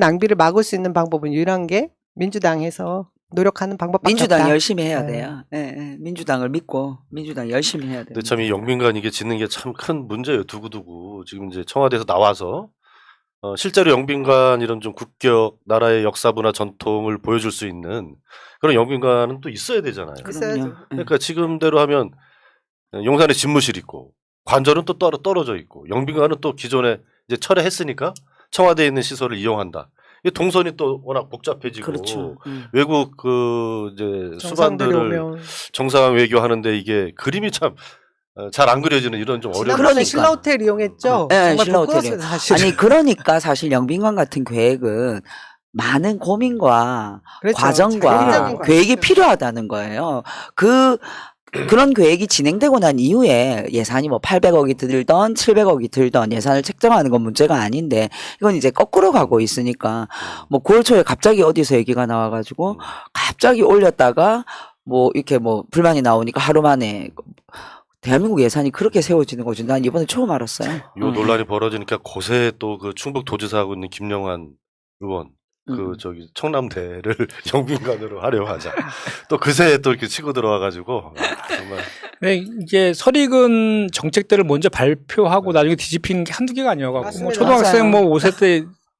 낭비를 막을 수 있는 방법은 유일한 게 민주당에서 노력하는 방법밖에 민주당 없다. 열심히 해야 네. 돼요. 네, 민주당을 믿고 민주당 열심히 해야 돼요. 근데 참 이 영빈관 이게 짓는 게 참 큰 문제예요. 두고두고 지금 이제 청와대에서 나와서 실제로 영빈관 이런 좀 국격 나라의 역사부나 전통을 보여줄 수 있는 그런 영빈관은 또 있어야 되잖아요. 있어야죠. 그럼요. 네. 그러니까 지금대로 하면 용산에 집무실 있고 관절은 또 떨어져 있고 영빈관은 또 기존에 이제 철회했으니까 청와대에 있는 시설을 이용한다. 이 동선이 또 워낙 복잡해지고 그렇죠. 외국 그 이제 정상들이 수반들을 오면 정상 외교하는데 이게 그림이 참 잘 안 그려지는 이런 좀 어려운 지난번에 그러니까. 신라 호텔 이용했죠. 네, 정말 신라 부끄러웠어요, 호텔이요. 사실. 아니 그러니까 사실 영빈관 같은 계획은 많은 고민과 그렇죠. 과정과 자기적인 계획이 과정이죠. 필요하다는 거예요. 그런 계획이 진행되고 난 이후에 예산이 뭐 800억이 들던 700억이 들던 예산을 책정하는 건 문제가 아닌데 이건 이제 거꾸로 가고 있으니까 뭐 9월 초에 갑자기 어디서 얘기가 나와가지고 갑자기 올렸다가 뭐 이렇게 뭐 불만이 나오니까 하루 만에 대한민국 예산이 그렇게 세워지는 거지. 난 이번에 처음 알았어요. 요 논란이 벌어지니까 곳에 또 그 충북 도지사하고 있는 김영환 의원 저기 청남대를 영빈관으로 하려 하자. 또 그새 또 이렇게 치고 들어와가지고 정말 네, 이게 설익은 정책들을 먼저 발표하고 나중에 뒤집히는 게 한두 개가 아니어갖고 뭐 맞습니다. 초등학생 맞아요. 뭐 5세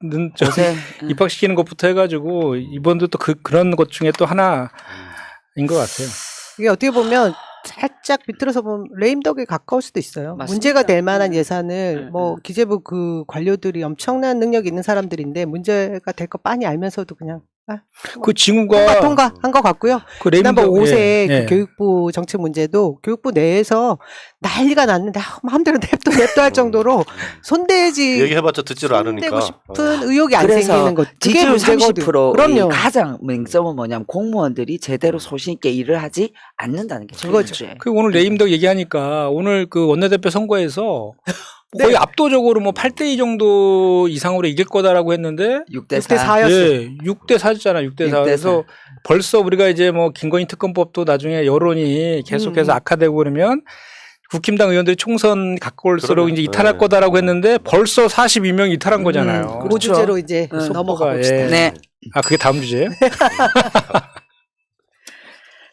때는 저 요새 입학시키는 것부터 해가지고 이번도 또 그런 것 중에 또 하나인 것 같아요. 이게 어떻게 보면 살짝 비틀어서 보면 레임덕에 가까울 수도 있어요. 맞습니다. 문제가 될 만한 예산을 네, 뭐 네. 기재부 그 관료들이 엄청난 능력 있는 사람들인데 문제가 될 거 빤히 알면서도 그냥 그 징후가 통과한 것 같고요. 그 지난번 레임덕- 5세 예, 예. 그 교육부 정책 문제도 교육부 내에서 난리가 났는데 마음대로 냅둬 할 정도로 손대지 얘기해봤자 듣지를 손대고 않으니까. 싶은 의욕이 안 그래서 생기는 것. 그게 지지율 문제거든. 30% 그럼요. 가장 맹점은 뭐냐면 공무원들이 제대로 소신 있게 일을 하지 않는다는 게 그거죠. 문제. 그 오늘 레임덕 얘기하니까 오늘 그 원내대표 선거에서 네. 거의 압도적으로 뭐 8대2 정도 이상으로 이길 거다라고 했는데 6대 6대 4. 4였어요. 예, 6대 4잖아. 6대 4. 6대 그래서 벌써 우리가 이제 뭐 김건희 특검법도 나중에 여론이 계속해서 악화되고 그러면 국힘당 의원들이 총선 가까울수록 그러면, 이제 이탈할 네. 거다라고 했는데 벌써 42명 이탈한 거잖아요. 그렇죠. 모주제로 이제 응. 넘어가 예. 봅시다. 네. 아, 그게 다음 주제예요?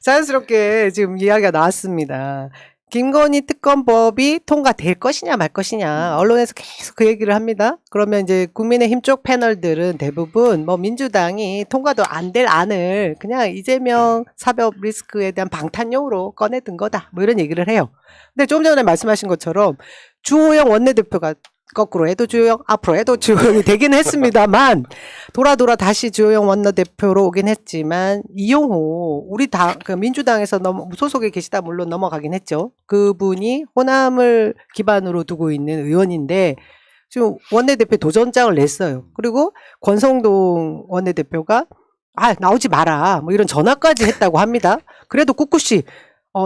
자연스럽게 지금 이야기가 나왔습니다. 김건희 특검법이 통과될 것이냐 말 것이냐 언론에서 계속 그 얘기를 합니다. 그러면 이제 국민의힘 쪽 패널들은 대부분 뭐 민주당이 통과도 안 될 안을 그냥 이재명 사법 리스크에 대한 방탄용으로 꺼내든 거다. 뭐 이런 얘기를 해요. 근데 좀 전에 말씀하신 것처럼 주호영 원내대표가 거꾸로 해도 주호영, 앞으로 해도 주호영이 되긴 했습니다만 돌아 다시 주호영 원내대표로 오긴 했지만 이용호 우리 당 그 민주당에서 소속에 계시다 물론 넘어가긴 했죠. 그분이 호남을 기반으로 두고 있는 의원인데 지금 원내대표 도전장을 냈어요. 그리고 권성동 원내대표가 나오지 마라 뭐 이런 전화까지 했다고 합니다. 그래도 꿋꿋이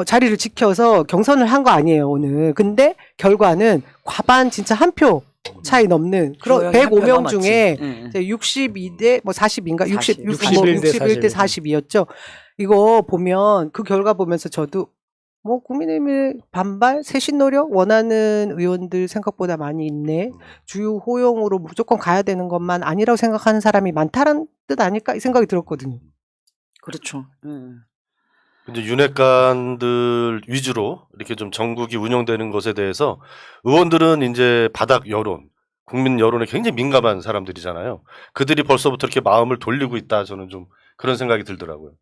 자리를 지켜서 경선을 한 거 아니에요, 오늘. 근데 결과는 과반 진짜 한 표 차이 넘는 그런 주호영이 한 표 105명 넘었지. 중에 응. 62대 뭐 40인가 60 41 대 61대 42였죠. 이거 보면 그 결과 보면서 저도 뭐 국민의힘의 반발, 쇄신 노력 원하는 의원들 생각보다 많이 있네. 주요 호용으로 무조건 가야 되는 것만 아니라고 생각하는 사람이 많다는 뜻 아닐까 이 생각이 들었거든요. 그렇죠. 응. 이제 윤핵관들 위주로 이렇게 좀 전국이 운영되는 것에 대해서 의원들은 이제 바닥 여론, 국민 여론에 굉장히 민감한 사람들이잖아요. 그들이 벌써부터 이렇게 마음을 돌리고 있다 저는 좀 그런 생각이 들더라고요.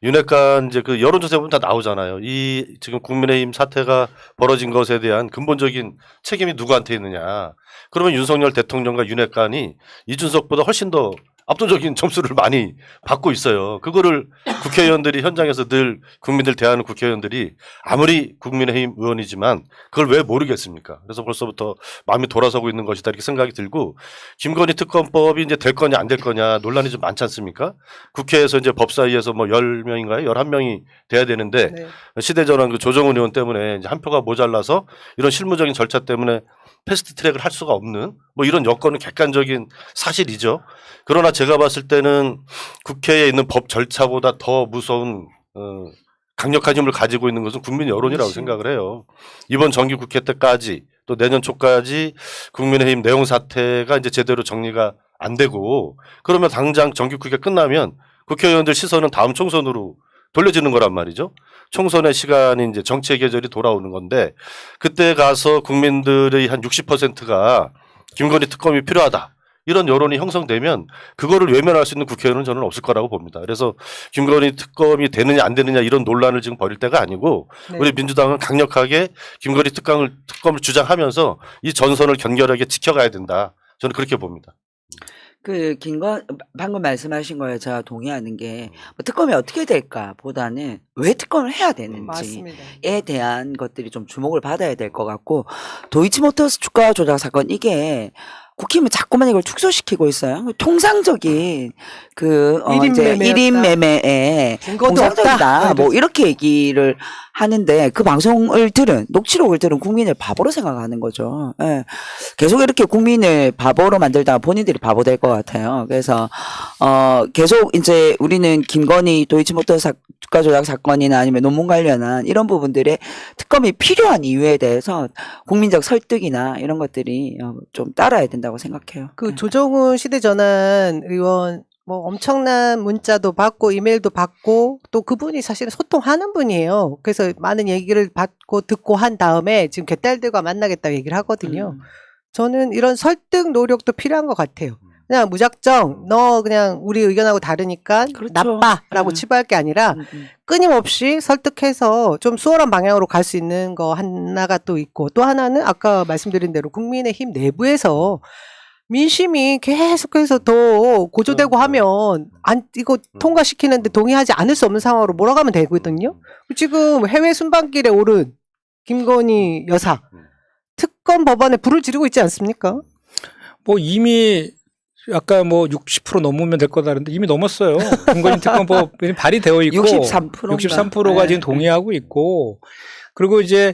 윤핵관 이제 그 여론조사 보면 다 나오잖아요. 이 지금 국민의힘 사태가 벌어진 것에 대한 근본적인 책임이 누구한테 있느냐. 그러면 윤석열 대통령과 윤핵관이 이준석보다 훨씬 더 압도적인 점수를 많이 받고 있어요. 그거를 국회의원들이 현장에서 늘 국민들 대하는 국회의원들이 아무리 국민의힘 의원이지만 그걸 왜 모르겠습니까? 그래서 벌써부터 마음이 돌아서고 있는 것이다 이렇게 생각이 들고 김건희 특검법이 이제 될 거냐 안 될 거냐 논란이 좀 많지 않습니까? 국회에서 이제 법사위에서 뭐 10명인가요? 11명이 돼야 되는데 네. 시대전환 그 조정은 의원 때문에 이제 한 표가 모자라서 이런 실무적인 절차 때문에 패스트 트랙을 할 수가 없는 뭐 이런 여건은 객관적인 사실이죠. 그러나 제가 봤을 때는 국회에 있는 법 절차보다 더 무서운 강력한 힘을 가지고 있는 것은 국민 여론이라고 생각을 해요. 이번 정기국회 때까지 또 내년 초까지 국민의힘 내용 사태가 이제 제대로 정리가 안 되고 그러면 당장 정기국회 끝나면 국회의원들 시선은 다음 총선으로 돌려지는 거란 말이죠. 총선의 시간이 이제 정치의 계절이 돌아오는 건데 그때 가서 국민들의 한 60%가 김건희 특검이 필요하다. 이런 여론이 형성되면 그거를 외면할 수 있는 국회의원은 저는 없을 거라고 봅니다. 그래서 김건희 특검이 되느냐 안 되느냐 이런 논란을 지금 벌일 때가 아니고 네. 우리 민주당은 강력하게 김건희 특검을 주장하면서 이 전선을 견결하게 지켜가야 된다. 저는 그렇게 봅니다. 방금 말씀하신 거에 제가 동의하는 게, 뭐 특검이 어떻게 될까 보다는 왜 특검을 해야 되는지에 맞습니다. 대한 것들이 좀 주목을 받아야 될 것 같고, 도이치모터스 주가 조작 사건, 이게 국힘은 자꾸만 이걸 축소시키고 있어요. 통상적인 일인 이제 매매였다. 1인 매매에 증거도 통상적이다. 없다. 뭐 이렇게 얘기를 하는데 그 방송을 녹취록을 들은 국민을 바보로 생각하는 거죠. 예. 계속 이렇게 국민을 바보로 만들다가 본인들이 바보 될 것 같아요. 그래서 계속 이제 우리는 김건희 도이치모터스 주가 조작 사건이나 아니면 논문 관련한 이런 부분들의 특검이 필요한 이유에 대해서 국민적 설득이나 이런 것들이 좀 따라야 된다고 생각해요. 그 예. 조정훈 시대전환 의원 뭐 엄청난 문자도 받고 이메일도 받고 또 그분이 사실은 소통하는 분이에요. 그래서 많은 얘기를 받고 듣고 한 다음에 지금 개딸들과 만나겠다고 얘기를 하거든요. 저는 이런 설득 노력도 필요한 것 같아요. 그냥 무작정 너 그냥 우리 의견하고 다르니까 그렇죠. 나빠라고 치부할 게 아니라 끊임없이 설득해서 좀 수월한 방향으로 갈 수 있는 거 하나가 또 있고 또 하나는 아까 말씀드린 대로 국민의힘 내부에서 민심이 계속해서 더 고조되고 하면 이거 통과시키는데 동의하지 않을 수 없는 상황으로 몰아가면 되거든요. 지금 해외 순방길에 오른 김건희 여사 특검 법안에 불을 지르고 있지 않습니까? 뭐 이미 아까 뭐 60% 넘으면 될 거다는데 이미 넘었어요. 김건희 특검법이 발의되어 있고 63%가 지금 동의하고 있고 그리고 이제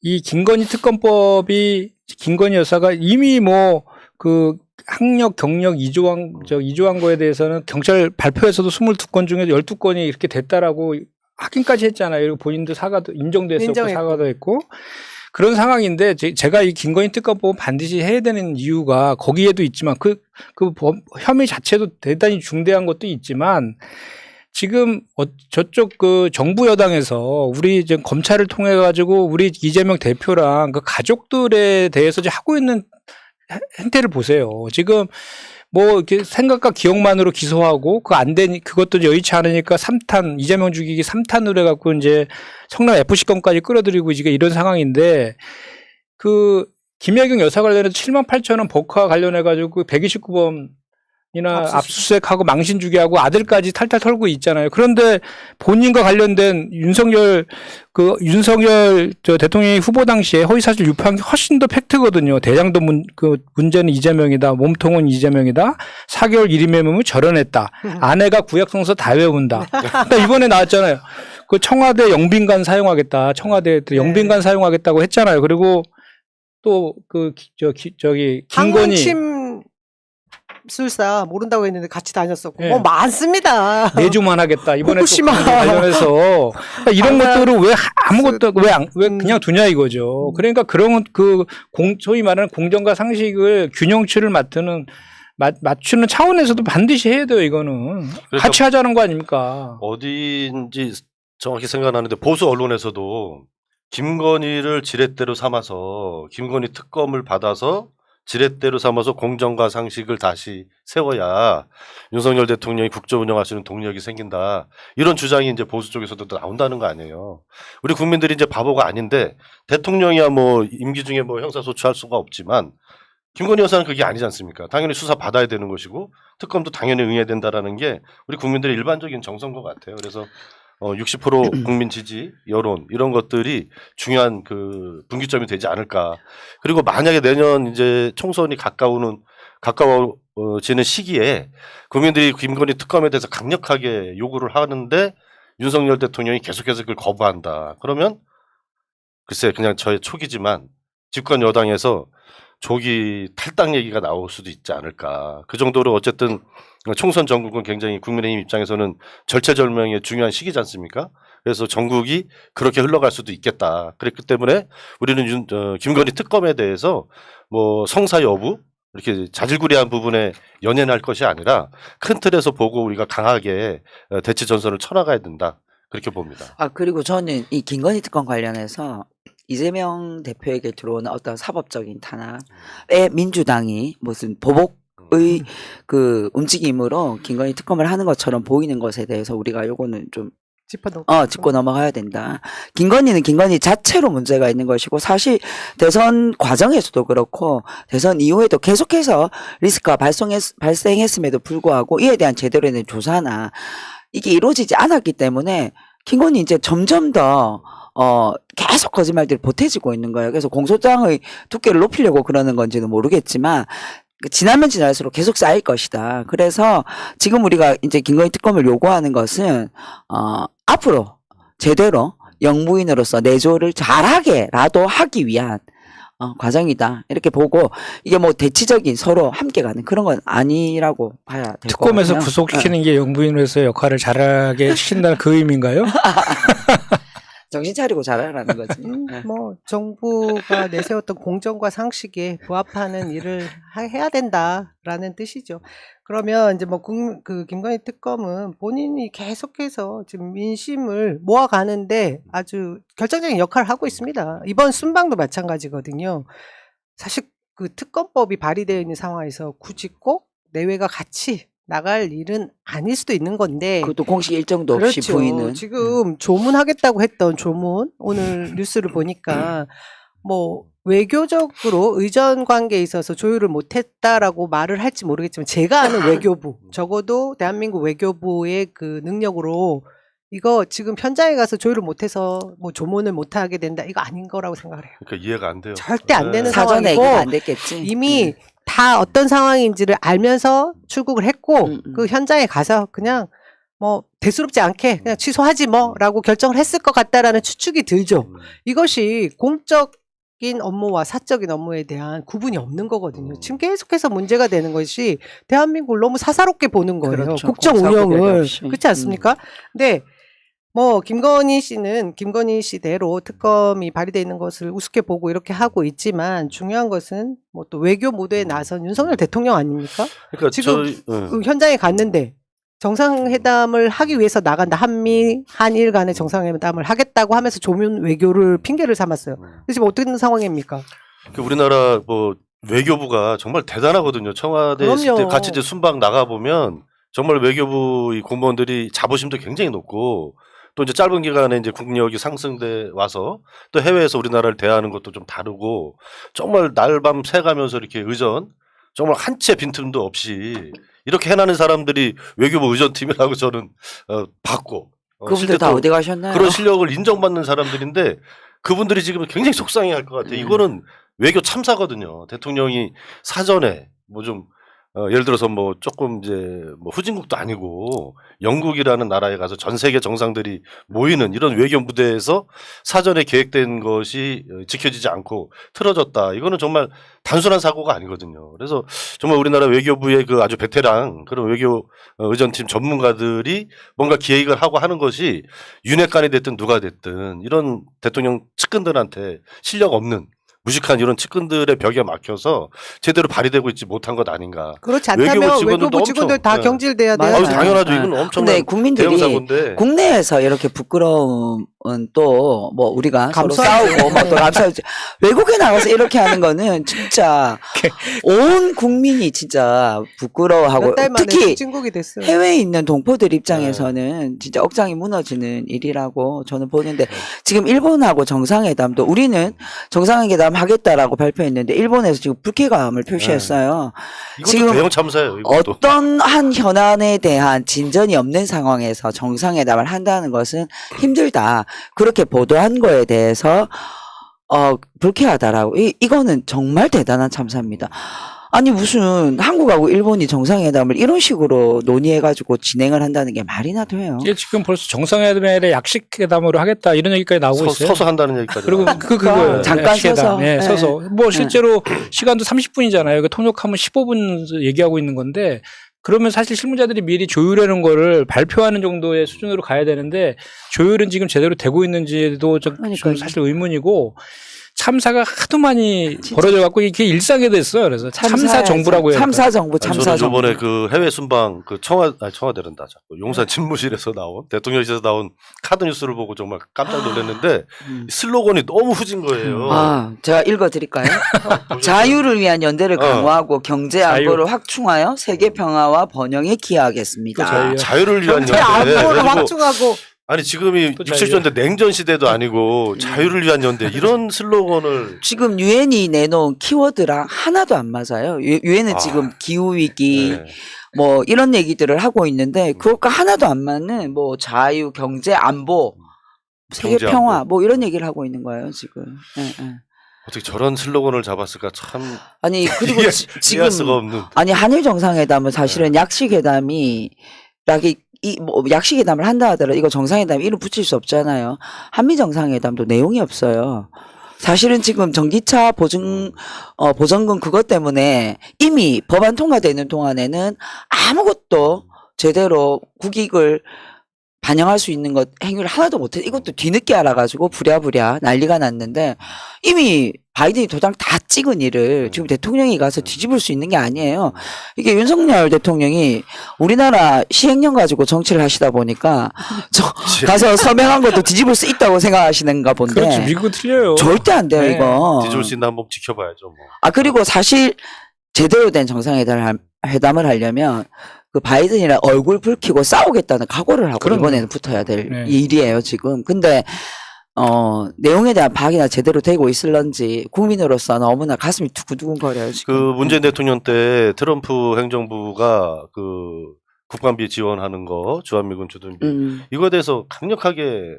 이 김건희 특검법이 김건희 여사가 이미 뭐 그 학력 경력 이조한 거에 대해서는 경찰 발표에서도 22건 중에 12건이 이렇게 됐다라고 확인까지 했잖아요. 그리고 본인도 사과도 인정도 했었고 인정했고. 사과도 했고 그런 상황인데 제가 이 김건희 특검법은 반드시 해야 되는 이유가 거기에도 있지만 그 혐의 자체도 대단히 중대한 것도 있지만 지금 저쪽 그 정부 여당에서 우리 이제 검찰을 통해 가지고 우리 이재명 대표랑 그 가족들에 대해서 이제 하고 있는 행태를 보세요. 지금 뭐 이렇게 생각과 기억만으로 기소하고 그것도 여의치 않으니까 3탄 이재명 죽이기 3탄으로 해갖고 이제 성남 FC 건까지 끌어들이고 이제 이런 상황인데 그 김혜경 여사 관련해서 7만 8천 원 버카 관련해가지고 129번이나 압수수색하고 망신 주게 하고 아들까지 탈탈 털고 있잖아요. 그런데 본인과 관련된 윤석열 저 대통령이 후보 당시에 허위사실 유포한 게 훨씬 더 팩트거든요. 대장도 문제는 이재명이다. 몸통은 이재명이다. 4개월 1임해보면 절연했다. 아내가 구약성서 다 외운다. 그러니까 이번에 나왔잖아요. 그 청와대 영빈관 사용하겠다. 청와대 영빈관 사용하겠다고 했잖아요. 그리고 또 김건희 항침 술사 모른다고 했는데 같이 다녔었고 네. 뭐 많습니다. 내주만 하겠다. 이번에 또 후쿠시마 관련해서 그러니까 이런 것들을 왜 아무것도 왜 그냥 두냐 이거죠. 그러니까 그런 소위 말하는 공정과 상식을 균형치를 맞추는 차원에서도 반드시 해야 돼요. 이거는 같이 하자는 거 아닙니까? 어디인지 정확히 생각나는데 보수 언론에서도 김건희를 지렛대로 삼아서 김건희 특검을 받아서 지렛대로 삼아서 공정과 상식을 다시 세워야 윤석열 대통령이 국정 운영할 수 있는 동력이 생긴다. 이런 주장이 이제 보수 쪽에서도 나온다는 거 아니에요. 우리 국민들이 이제 바보가 아닌데 대통령이야 뭐 임기 중에 뭐 형사소추할 수가 없지만 김건희 여사는 그게 아니지 않습니까? 당연히 수사 받아야 되는 것이고 특검도 당연히 응해야 된다라는 게 우리 국민들의 일반적인 정서인 것 같아요. 그래서 60% 국민 지지, 여론 이런 것들이 중요한 그 분기점이 되지 않을까. 그리고 만약에 내년 이제 총선이 가까워지는 시기에 국민들이 김건희 특검에 대해서 강력하게 요구를 하는데 윤석열 대통령이 계속해서 그걸 거부한다. 그러면 글쎄 그냥 저의 촉이지만 집권 여당에서 조기 탈당 얘기가 나올 수도 있지 않을까. 그 정도로 어쨌든 총선 전국은 굉장히 국민의힘 입장에서는 절체절명의 중요한 시기지 않습니까? 그래서 전국이 그렇게 흘러갈 수도 있겠다. 그랬기 때문에 우리는 김건희 특검에 대해서 뭐 성사 여부 이렇게 자질구레한 부분에 연연할 것이 아니라 큰 틀에서 보고 우리가 강하게 대치 전선을 쳐나가야 된다. 그렇게 봅니다. 그리고 저는 이 김건희 특검 관련해서 이재명 대표에게 들어오는 어떤 사법적인 탄압에 민주당이 무슨 보복의 그 움직임으로 김건희 특검을 하는 것처럼 보이는 것에 대해서 우리가 요거는 좀 짚고 넘어가야 된다. 김건희는 김건희 자체로 문제가 있는 것이고 사실 대선 과정에서도 그렇고 대선 이후에도 계속해서 리스크가 발생했음에도 불구하고 이에 대한 제대로 된 조사나 이게 이루어지지 않았기 때문에 김건희 이제 점점 더 계속 거짓말들이 보태지고 있는 거예요. 그래서 공소장의 두께를 높이려고 그러는 건지는 모르겠지만 지나면 지날수록 계속 쌓일 것이다. 그래서 지금 우리가 이제 김건희 특검을 요구하는 것은 앞으로 제대로 영부인으로서 내조를 잘하게라도 하기 위한 과정이다. 이렇게 보고 이게 뭐 대치적인 서로 함께 가는 그런 건 아니라고 봐야 될 것 같아요. 특검에서 구속시키는 게 영부인으로서 역할을 잘하게 시킨다는 그 의미인가요? 정신 차리고 잘하라는 거지. 네. 뭐 정부가 내세웠던 공정과 상식에 부합하는 일을 해야 된다라는 뜻이죠. 그러면 이제 뭐 그 김건희 특검은 본인이 계속해서 지금 민심을 모아가는데 아주 결정적인 역할을 하고 있습니다. 이번 순방도 마찬가지거든요. 사실 그 특검법이 발의되어 있는 상황에서 굳이 꼭 내외가 같이 나갈 일은 아닐 수도 있는 건데. 그것도 공식 일정도 없이 그렇죠. 부인은. 지금 조문하겠다고 했던 조문 오늘 뉴스를 보니까 뭐 외교적으로 의전 관계에 있어서 조율을 못했다라고 말을 할지 모르겠지만 제가 아는 외교부 적어도 대한민국 외교부의 그 능력으로 이거 지금 현장에 가서 조율을 못해서 뭐 조문을 못하게 된다 이거 아닌 거라고 생각을 해요. 그러니까 이해가 안 돼요. 절대 안 되는 사전에 상황이고 얘기가 안 됐겠지. 이미 다 어떤 상황인지를 알면서 출국을 했고 그 현장에 가서 그냥 뭐 대수롭지 않게 그냥 취소하지 뭐라고 결정을 했을 것 같다라는 추측이 들죠. 이것이 공적인 업무와 사적인 업무에 대한 구분이 없는 거거든요. 지금 계속해서 문제가 되는 것이 대한민국을 너무 사사롭게 보는 거예요. 그렇죠. 국정 공사 구별이 운영을. 없이. 그렇지 않습니까? 근데 뭐 김건희 씨는 김건희 씨대로 특검이 발의되어 있는 것을 우습게 보고 이렇게 하고 있지만 중요한 것은 뭐 또 외교 무대에 나선 윤석열 대통령 아닙니까? 그러니까 지금 저희 그 현장에 갔는데 정상회담을 하기 위해서 나간다. 한미 한일 간의 정상회담을 하겠다고 하면서 조문 외교를 핑계를 삼았어요. 근데 지금 어떻게 된 상황입니까? 그 우리나라 뭐 외교부가 정말 대단하거든요. 청와대 있을 때 그럼요. 같이 이제 순방 나가 보면 정말 외교부 이 공무원들이 자부심도 굉장히 높고 또 이제 짧은 기간에 이제 국력이 상승돼 와서 또 해외에서 우리나라를 대하는 것도 좀 다르고 정말 날밤 새가면서 이렇게 의전 정말 한 채 빈틈도 없이 이렇게 해나는 사람들이 외교부 의전팀이라고 저는 봤고 그분들 실제 다 또 어디 가셨나요? 그런 실력을 인정받는 사람들인데 그분들이 지금 굉장히 속상해할 것 같아요. 이거는 외교 참사거든요. 대통령이 사전에 뭐 좀 예를 들어서 뭐 조금 이제 뭐 후진국도 아니고 영국이라는 나라에 가서 전 세계 정상들이 모이는 이런 외교 무대에서 사전에 계획된 것이 지켜지지 않고 틀어졌다. 이거는 정말 단순한 사고가 아니거든요. 그래서 정말 우리나라 외교부의 그 아주 베테랑 그런 외교 의전팀 전문가들이 뭔가 기획을 하고 하는 것이 윤핵관이 됐든 누가 됐든 이런 대통령 측근들한테 실력 없는 무식한 이런 측근들의 벽에 막혀서 제대로 발휘되고 있지 못한 것 아닌가. 그렇지 않다면 외교부 직원들도 외교부 직원들 엄청, 다 네. 경질돼야 돼요. 맞아요. 아유, 당연하죠. 네. 이건 근데 엄청난 국민들이 대형 사고인데. 국내에서 이렇게 부끄러움은 또 뭐 우리가 서로 감수하죠. 싸우고 뭐 또 감수하지. 외국에 나가서 이렇게 하는 거는 진짜 온 국민이 진짜 부끄러워하고 몇 달 만에 특히 수진국이 됐어요. 해외에 있는 동포들 입장에서는 진짜 억장이 무너지는 일이라고 저는 보는데 지금 일본하고 정상회담도 우리는 정상회담 하겠다라고 발표했는데 일본에서 지금 불쾌감을 표시했어요. 이것도 지금 대형 참사예요. 이것도. 어떤 한 현안에 대한 진전이 없는 상황에서 정상회담을 한다는 것은 힘들다. 그렇게 보도한 거에 대해서 불쾌하다라고. 이거는 정말 대단한 참사입니다. 아니 무슨 한국하고 일본이 정상회담을 이런 식으로 논의해가지고 진행을 한다는 게 말이나 돼요. 이게 지금 벌써 정상회담에 약식회담으로 하겠다 이런 얘기까지 나오고 있어요. 서서 한다는 얘기까지. 그리고 나와요. 그거 잠깐 약식회담. 서서. 네, 네. 서서 뭐 실제로 시간도 30분이잖아요. 그 통역하면 15분 얘기하고 있는 건데 그러면 사실 실무자들이 미리 조율하는 거를 발표하는 정도의 수준으로 가야 되는데 조율은 지금 제대로 되고 있는지도 좀 그러니까요. 사실 의문이고 참사가 하도 많이 진짜. 벌어져갖고 이게 일상이 됐어요. 그래서 참사 정부라고 해요. 참사 정부, 아니, 참사 저는 정부. 이번에 그 해외 순방 그 청와대란다 자꾸 용산 집무실에서 나온 대통령실에서 나온 카드 뉴스를 보고 정말 깜짝 놀랐는데 슬로건이 너무 후진 거예요. 제가 읽어드릴까요? 보셨어요? 자유를 위한 연대를 강화하고 경제 자유. 안보를 확충하여 세계 평화와 번영에 기여하겠습니다. 또 자유. 자유를 위한 경제 연대. 안보를 그리고 확충하고 아니 지금이 또 60년대 냉전 시대도 아니고 자유를 위한 연대 이런 슬로건을 지금 유엔이 내놓은 키워드랑 하나도 안 맞아요. 유엔은 아. 지금 기후 위기 네. 뭐 이런 얘기들을 하고 있는데 그것과 하나도 안 맞는 뭐 자유, 경제, 안보, 세계 경제 평화 안보. 뭐 이런 얘기를 하고 있는 거예요 지금. 어떻게 저런 슬로건을 잡았을까 참 아니 그리고 지금 이해할 수가 없는. 아니 한일 정상회담은 사실은 약식회담이 뭐 약식회담을 한다 하더라도 이거 정상회담 이름 붙일 수 없잖아요. 한미 정상회담도 내용이 없어요. 사실은 지금 전기차 보전금 그것 때문에 이미 법안 통과되는 동안에는 아무것도 제대로 국익을 반영할 수 있는 것 행위를 하나도 못해. 이것도 뒤늦게 알아가지고 부랴부랴 난리가 났는데 이미 바이든이 도장 다 찍은 일을 지금 대통령이 가서 뒤집을 수 있는 게 아니에요. 이게 윤석열 대통령이 우리나라 시행령 가지고 정치를 하시다 보니까 가서 서명한 것도 뒤집을 수 있다고 생각하시는가 본데. 그렇죠. 미국은 틀려요. 절대 안 돼요, 네. 이거. 뒤집을 수 있나 한번 지켜봐야죠. 뭐. 아, 그리고 사실 제대로 된 정상회담을 하려면 그 바이든이랑 얼굴 붉히고 싸우겠다는 각오를 하고 그럼요. 이번에는 붙어야 될 네. 일이에요, 지금. 근데, 내용에 대한 파악이나 제대로 되고 있을런지 국민으로서 너무나 가슴이 두근두근거려요, 그 지금. 문재인 대통령 때 트럼프 행정부가 그 국방비 지원하는 거, 주한미군 주둔비 이거에 대해서 강력하게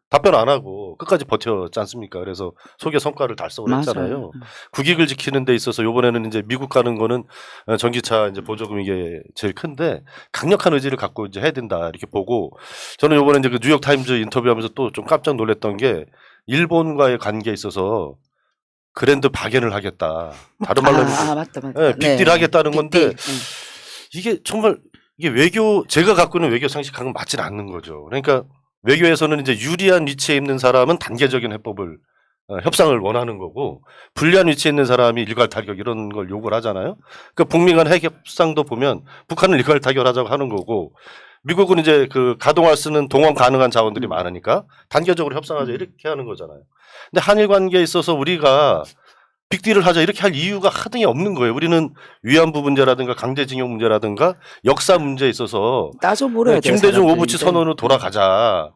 답변 안 하고 끝까지 버텼지 않습니까? 그래서 속에 성과를 달성을 했잖아요. 맞아요. 국익을 지키는 데 있어서 이번에는 이제 미국 가는 거는 전기차 이제 보조금 이게 제일 큰데 강력한 의지를 갖고 이제 해야 된다 이렇게 보고 저는 이번에 이제 그 뉴욕 타임즈 인터뷰하면서 또 좀 깜짝 놀랐던 게 일본과의 관계에 있어서 그랜드 박연을 하겠다. 다른 말로 맞다. 네, 빅딜 하겠다는 건데 빅딜. 이게 정말 이게 외교 제가 갖고 있는 외교 상식하고는 맞지 않는 거죠. 그러니까 외교에서는 이제 유리한 위치에 있는 사람은 단계적인 해법을 협상을 원하는 거고 불리한 위치에 있는 사람이 일괄 타격 이런 걸 요구를 하잖아요. 그러니까 북미 간 핵 협상도 보면 북한은 일괄 타결하자고 하는 거고 미국은 이제 그 가동할 쓰는 동원 가능한 자원들이 많으니까 단계적으로 협상하자 이렇게 하는 거잖아요. 근데 한일 관계에 있어서 우리가 빅딜을 하자 이렇게 할 이유가 하등이 없는 거예요. 우리는 위안부 문제라든가 강제징용 문제라든가 역사 문제에 있어서 따져 물어야 돼요. 김대중 사람들이. 오부치 선언으로 돌아가자.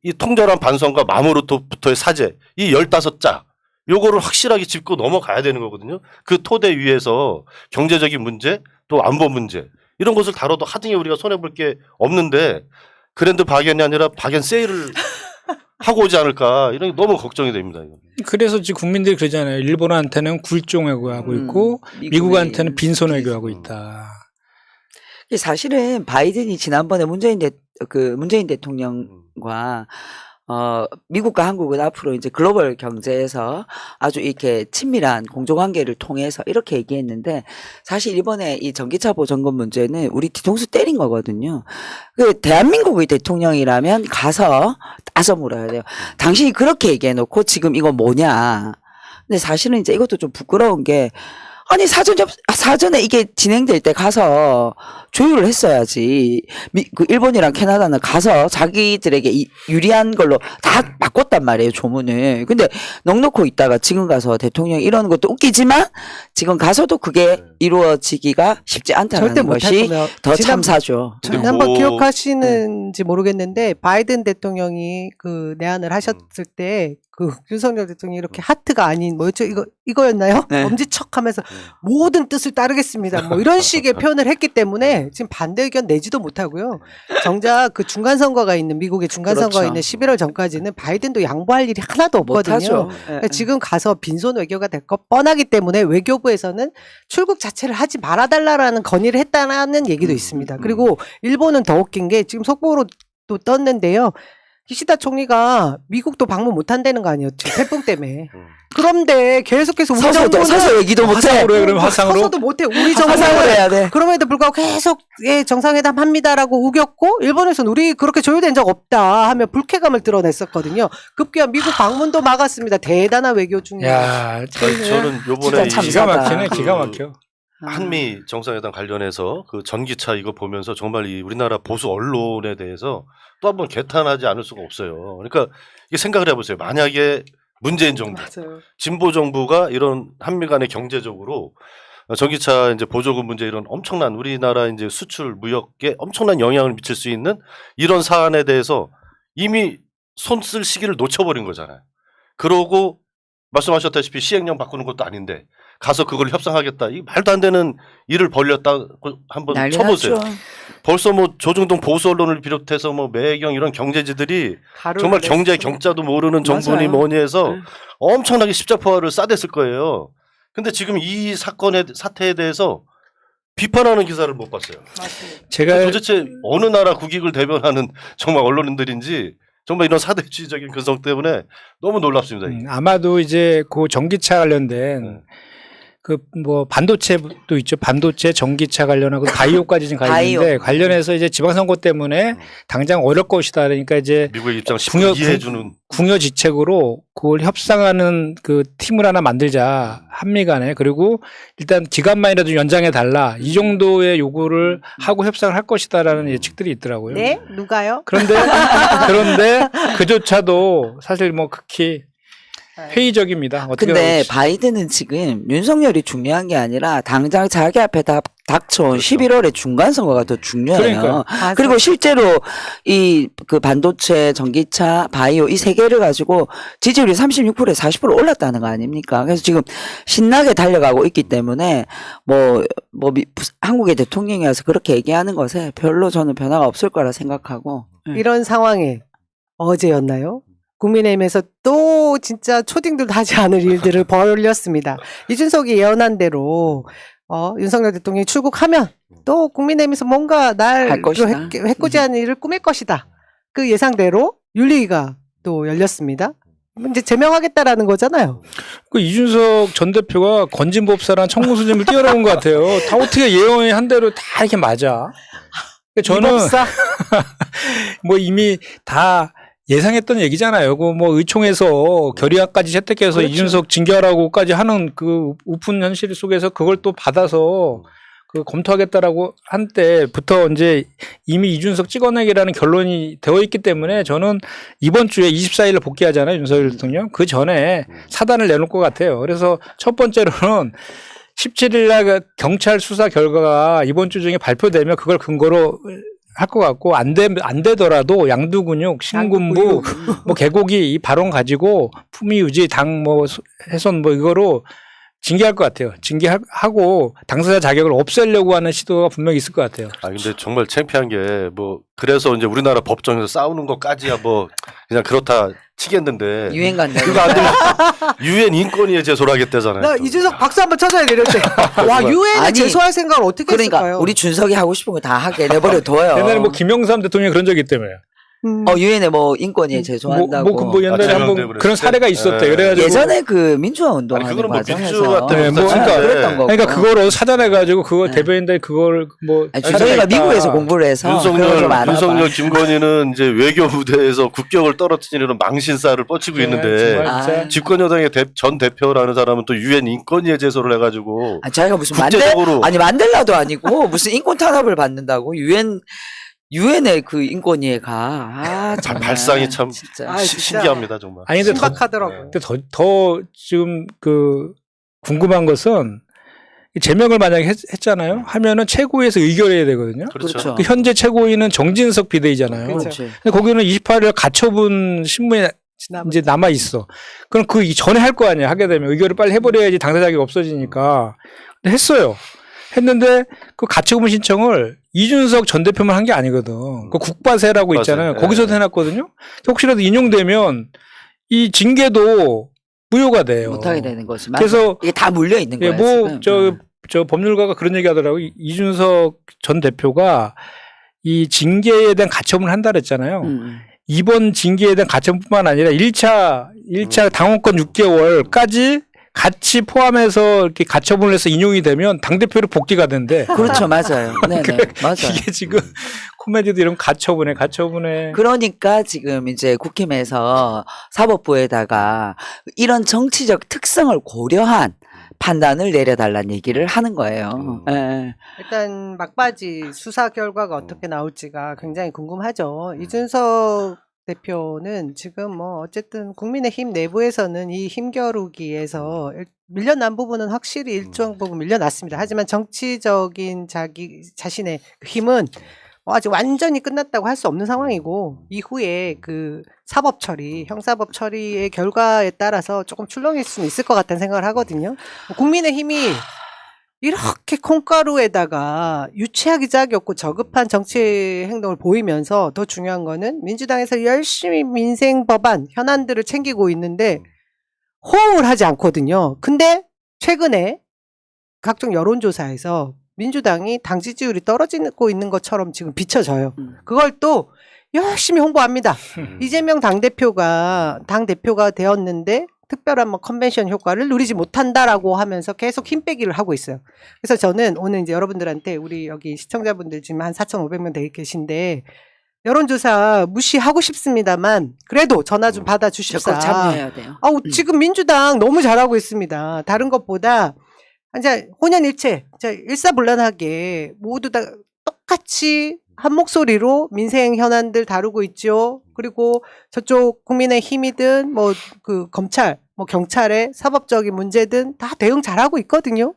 이 통절한 반성과 마무로부터의 사죄 이 15자 요거를 확실하게 짚고 넘어가야 되는 거거든요. 그 토대 위에서 경제적인 문제 또 안보 문제 이런 것을 다뤄도 하등에 우리가 손해볼 게 없는데 그랜드 박연이 아니라 박연 세일을 하고 오지 않을까 이런 게 너무 걱정이 됩니다. 이거. 그래서 지금 국민들이 그러잖아요. 일본한테는 굴종 외교하고 있고 미국한테는 빈손 외교하고 있다. 사실은 바이든이 지난번에 문재인 대통령과 미국과 한국은 앞으로 이제 글로벌 경제에서 아주 이렇게 친밀한 공조관계를 통해서 이렇게 얘기했는데 사실 이번에 이 전기차 보전금 문제는 우리 뒤통수 때린 거거든요. 그 대한민국의 대통령이라면 가서 따져 물어야 돼요. 당신이 그렇게 얘기해 놓고 지금 이거 뭐냐. 근데 사실은 이제 이것도 좀 부끄러운 게 아니 사전에 이게 진행될 때 가서 조율을 했어야지. 그 일본이랑 캐나다는 가서 자기들에게 유리한 걸로 다 바꿨단 말이에요, 조문을. 근데 넉넉히 있다가 지금 가서 대통령이 이러는 것도 웃기지만 지금 가서도 그게 이루어지기가 쉽지 절대 않다는 못할 것이 거면 더 지난- 참사죠. 근데 지난번 뭐- 기억하시는지 모르겠는데 바이든 대통령이 그 내한을 하셨을 때 그 윤석열 대통령이 이렇게 하트가 아닌 뭐였죠? 이거였나요? 네. 엄지척하면서 모든 뜻을 따르겠습니다. 뭐 이런 식의 표현을 했기 때문에 지금 반대 의견 내지도 못하고요. 정작 그 중간 선거가 있는 미국의 중간 선거가 그렇죠. 있는 11월 전까지는 바이든도 양보할 일이 하나도 없거든요. 못하죠. 그러니까 지금 가서 빈손 외교가 될 거 뻔하기 때문에 외교부에서는 출국 자체를 하지 말아달라라는 건의를 했다는 얘기도 있습니다. 그리고 일본은 더 웃긴 게 지금 속보로 또 떴는데요. 기시다 총리가 미국도 방문 못 한다는 거 아니었죠? 태풍 때문에. 그런데 계속해서 우리 서서 얘기도 못해. 화상으로 해, 그럼 화상으로? 서서도 못해. 우리 화상으로 정상을 해야 돼. 그럼에도 불구하고 계속 예, 정상회담 합니다라고 우겼고 일본에서는 우리 그렇게 조율된 적 없다 하며 불쾌감을 드러냈었거든요. 급기야 미국 방문도 막았습니다. 대단한 외교 중에. 야, 저는 요번에 진짜 이 기가 참사다. 막히네, 기가 그 막혀. 한미 정상회담 관련해서 그 전기차 이거 보면서 정말 이 우리나라 보수 언론에 대해서 또 한번 개탄하지 않을 수가 없어요. 그러니까 이게 생각을 해보세요. 만약에 문재인 정부, 맞아요. 진보 정부가 이런 한미 간의 경제적으로 전기차 이제 보조금 문제 이런 엄청난 우리나라 이제 수출 무역에 엄청난 영향을 미칠 수 있는 이런 사안에 대해서 이미 손 쓸 시기를 놓쳐버린 거잖아요. 그러고 말씀하셨다시피 시행령 바꾸는 것도 아닌데 가서 그걸 협상하겠다. 이 말도 안 되는 일을 벌렸다 한번 난리 쳐보세요. 났죠. 벌써 뭐 조중동 보수 언론을 비롯해서 뭐 매경 이런 경제지들이 가루를 정말 냈어. 경제 경자도 모르는 정부니 맞아요. 뭐니 해서 네. 엄청나게 십자포화를 싸댔을 거예요. 근데 지금 이 사태에 대해서 비판하는 기사를 못 봤어요. 맞습니다. 제가 도대체 어느 나라 국익을 대변하는 정말 언론인들인지 정말 이런 사대주의적인 근성 때문에 너무 놀랍습니다. 이게. 아마도 이제 그 전기차 관련된 네. 그 뭐 반도체도 있죠. 반도체, 전기차 관련하고 바이오까지 지금 가 있는데 관련해서 이제 지방선거 때문에 당장 어려울 것이다. 그러니까 이제 미국의 입장 10분 이해해주는 궁여지책으로 그걸 협상하는 그 팀을 하나 만들자 한미 간에. 그리고 일단 기간만이라도 연장해 달라 이 정도의 요구를 하고 협상을 할 것이다라는 예측들이 있더라고요. 네? 누가요? 그런데 그조차도 사실 뭐 극히 회의적입니다. 어떻게 근데 나올지. 바이든은 지금 윤석열이 중요한 게 아니라 당장 자기 앞에 닥쳐온 11월에 중간선거가 더 중요해요. 그러니까요. 그리고 실제로 이 그 반도체, 전기차, 바이오 이 세 개를 가지고 지지율이 36%에 40% 올랐다는 거 아닙니까? 그래서 지금 신나게 달려가고 있기 때문에 한국의 대통령이 와서 그렇게 얘기하는 것에 별로 저는 변화가 없을 거라 생각하고. 이런 상황에 어제였나요? 국민의힘에서 또 진짜 초딩들도 하지 않을 일들을 벌였습니다. 이준석이 예언한 대로 윤석열 대통령이 출국하면 또 국민의힘에서 뭔가 할 것이다. 해코지한 일을 꾸밀 것이다. 그 예상대로 윤리위가 또 열렸습니다. 이제 제명하겠다라는 거잖아요. 그 이준석 전 대표가 건진법사랑 청구수집을 뛰어넘은 것 같아요. 다 어떻게 예언한 대로 다 이렇게 맞아. 저는 이법사? 뭐 이미 다 예상했던 얘기잖아요. 그 뭐 의총에서 결의안까지 채택해서 그렇죠. 이준석 징계하라고까지 하는 그 우픈 현실 속에서 그걸 또 받아서 그 검토하겠다라고 한 때부터 이제 이미 이준석 찍어내기라는 결론이 되어 있기 때문에 저는 이번 주에 24일에 복귀하잖아요. 윤석열 대통령. 그 전에 사단을 내놓을 것 같아요. 그래서 첫 번째로는 17일 날 경찰 수사 결과가 이번 주 중에 발표되면 그걸 근거로 할 것 같고 안 되더라도 양두근육, 신군부, 뭐 개고기 이 발언 가지고 품위 유지, 당 뭐 훼손 뭐 이거로 징계할 것 같아요. 징계하고 당사자 자격을 없애려고 하는 시도가 분명히 있을 것 같아요. 아 근데 정말 창피한 게 뭐 그래서 이제 우리나라 법정에서 싸우는 것까지야 뭐 그냥 그렇다 치겠는데 유행 간다. 그거 안 되면 유엔 인권위에 제소를 하겠다잖아요. 나 또. 이준석 박수 한번 쳐줘야 되는데. 와, 유엔에 아니, 제소할 생각을 어떻게 그러니까 했을까요? 우리 준석이 하고 싶은 거 다 하게 내버려 둬요. 옛날에 뭐 김영삼 대통령이 그런 적이 있다며요. 유엔에 뭐 인권위에 제소한다고. 뭐 옛날에 아, 한번 제명되고 그런 사례가 있었대. 네. 그래가지고 예전에 그 민주화 아니 운동하는 그거는 뭐 과정에서 민주화 때문에 네, 뭐 그러니까 그랬던 거고. 그러니까 그걸 찾아내가지고 그걸 네. 대변인들 그걸 뭐 아니, 준석이가 미국에서 공부를 해서 그런 걸 좀 알아봐. 윤석열, 김건희는 이제 외교 무대에서 국격을 떨어뜨리는 망신살을 뻗치고 있는데 정말 진짜. 아. 집권여당의 전 대표라는 사람은 또 유엔 인권위에 제소를 해가지고 아, 자기가 무슨 국제적으로 만델라도 아니고 무슨 인권 탄압을 받는다고 유엔의 그 인권위에 가. 아, 정말. 발상이 참 진짜. 아, 진짜. 신기합니다 정말. 아니 근데 신박하더라고요. 근데 더 지금 그 궁금한 것은 제명을 만약에 했잖아요. 하면은 최고위에서 의결해야 되거든요. 그렇죠. 그 현재 최고위는 정진석 비대위잖아요. 그렇죠. 그렇지. 근데 거기는 28일 가처분 신문에 이제 남아 있어. 그럼 그 전에 할 거 아니야. 하게 되면 의결을 빨리 해버려야지 당사 자격이 없어지니까. 근데 했어요. 했는데 그 가처분 신청을 이준석 전 대표만 한 게 아니거든. 그 국바세라고 있잖아요. 국바세. 거기서도 해놨거든요. 혹시라도 인용되면 이 징계도 무효가 돼요. 못하게 되는 거지. 맞아. 그래서 이게 다 물려 있는 예, 거야. 뭐 지금. 저 법률가가 그런 얘기 하더라고요. 이준석 전 대표가 이 징계에 대한 가처분을 한다 그랬잖아요. 이번 징계에 대한 가처분뿐만 아니라 1차 당원권 6개월까지 같이 포함해서 이렇게 가처분을 해서 인용이 되면 당대표로 복귀가 된대. 그렇죠, 맞아요. 네네, 맞아요. 이게 지금 코미디도 이런 가처분에. 그러니까 지금 이제 국힘에서 사법부에다가 이런 정치적 특성을 고려한 판단을 내려달라는 얘기를 하는 거예요. 예. 일단 막바지 수사 결과가 어떻게 나올지가 굉장히 궁금하죠. 이준석 대표는 지금 뭐 어쨌든 국민의힘 내부에서는 이 힘겨루기에서 밀려난 부분은 확실히 일정 부분 밀려났습니다. 하지만 정치적인 자신의 힘은 아직 완전히 끝났다고 할 수 없는 상황이고 이후에 그 사법 처리, 형사법 처리의 결과에 따라서 조금 출렁일 수는 있을 것 같다는 생각을 하거든요. 국민의힘이 이렇게 콩가루에다가 유치하기 짝이 없고 저급한 정치 행동을 보이면서 더 중요한 거는 민주당에서 열심히 민생 법안, 현안들을 챙기고 있는데 호응을 하지 않거든요. 근데 최근에 각종 여론조사에서 민주당이 당 지지율이 떨어지고 있는 것처럼 지금 비춰져요. 그걸 또 열심히 홍보합니다. 이재명 당대표가 되었는데 특별한 뭐 컨벤션 효과를 누리지 못한다라고 하면서 계속 힘 빼기를 하고 있어요. 그래서 저는 오늘 이제 여러분들한테 우리 여기 시청자분들 지금 한 4,500명 돼 계신데 여론조사 무시하고 싶습니다만 그래도 전화 좀 적극 받아주십사. 참여해야 돼요. 아우 지금 민주당 너무 잘하고 있습니다. 다른 것보다 이제 혼연일체, 일사불란하게 모두 다 똑같이 한 목소리로 민생 현안들 다루고 있죠. 그리고 저쪽 국민의힘이든 뭐 그 검찰, 뭐 경찰의 사법적인 문제든 다 대응 잘하고 있거든요.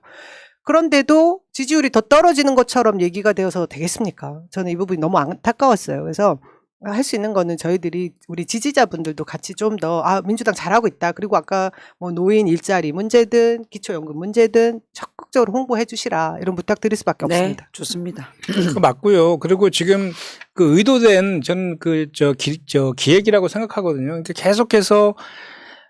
그런데도 지지율이 더 떨어지는 것처럼 얘기가 되어서 되겠습니까? 저는 이 부분이 너무 안타까웠어요. 그래서 할 수 있는 거는 저희들이 우리 지지자분들도 같이 좀 더 민주당 잘하고 있다. 그리고 아까 뭐 노인 일자리 문제든 기초연금 문제든 적극적으로 홍보해 주시라 이런 부탁드릴 수밖에 네, 없습니다. 좋습니다. 그 맞고요. 그리고 지금 그 의도된 저는 기획이라고 생각하거든요. 그러니까 계속해서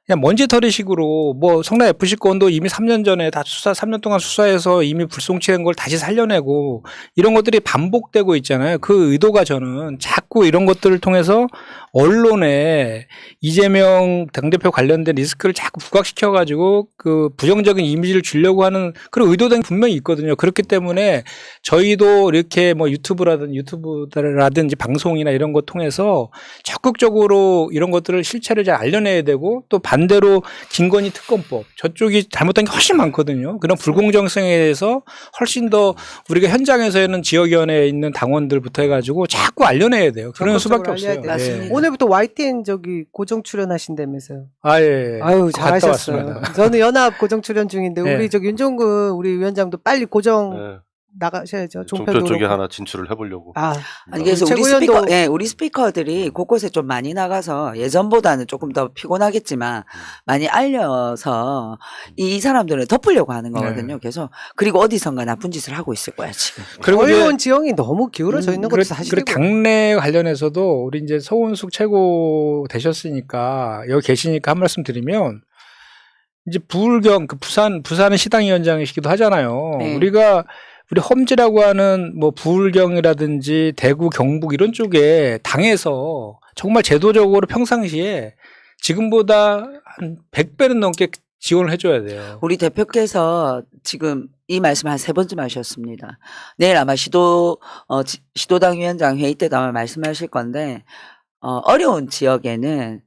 그냥 먼지털이식으로 뭐 성남 FC 건도 이미 3년 전에 다 3년 동안 수사해서 이미 불송치된 걸 다시 살려내고 이런 것들이 반복되고 있잖아요. 그 의도가 저는 자꾸 이런 것들을 통해서 언론에 이재명 당대표 관련된 리스크를 자꾸 부각시켜가지고 그 부정적인 이미지를 주려고 하는 그런 의도는 분명히 있거든요. 그렇기 때문에 저희도 이렇게 뭐 유튜브라든지 방송이나 이런 것 통해서 적극적으로 이런 것들을 실체를 잘 알려내야 되고 또 반대로 김건희 특검법 저쪽이 잘못된 게 훨씬 많거든요. 그런 불공정성에 대해서 훨씬 더 우리가 현장에서는 지역위원회에 있는 당원들부터 해가지고 자꾸 알려내야 돼요. 그런 수밖에 알려야 없어요. 돼요. 맞습니다. 오늘부터 YTN 저기 고정 출연하신다면서요. 예. 아유 갔다 잘하셨어요. 왔습니다. 저는 연합 고정 출연 중인데 네. 우리 저기 윤종근 우리 위원장도 빨리 고정 네. 나가셔야죠. 종편 쪽에 그렇고. 하나 진출을 해보려고. 아니 그래서 우리 최고위원도- 우리 스피커들이 곳곳에 좀 많이 나가서 예전보다는 조금 더 피곤하겠지만 많이 알려서 이 사람들을 덮으려고 하는 거거든요. 그래서 그리고 어디선가 나쁜 짓을 하고 있을 거야 지금. 그리고 이제 어려운 지형이 너무 기울어져 있는 것도 사실이고. 그리고 당내 관련해서도 우리 이제 서훈숙 최고 되셨으니까 여기 계시니까 한 말씀 드리면 이제 부울경 그 부산의 시당위원장이시기도 하잖아요. 네. 우리 험지라고 하는 뭐 부울경이라든지 대구 경북 이런 쪽에 당에서 정말 제도적으로 평상시에 지금보다 한 100배는 넘게 지원을 해줘야 돼요. 우리 대표께서 지금 이 말씀 한 3번쯤 하셨습니다. 내일 아마 시도당 위원장 회의 때도 아마 말씀하실 건데 어려운 지역에는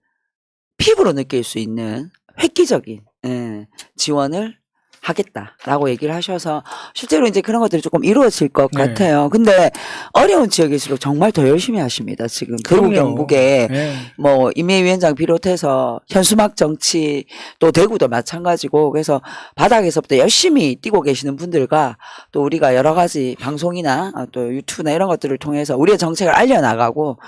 피부로 느낄 수 있는 획기적인 지원을 하겠다라고 얘기를 하셔서 실제로 이제 그런 것들이 조금 이루어질 것 네. 같아요. 근데 어려운 지역일수록 정말 더 열심히 하십니다. 지금 대구 그럼요. 경북에 네. 뭐 이미혜 위원장 비롯해서 현수막 정치 또 대구도 마찬가지고 그래서 바닥에서부터 열심히 뛰고 계시는 분들과 또 우리가 여러 가지 방송이나 또 유튜브나 이런 것들을 통해서 우리의 정책을 알려나가고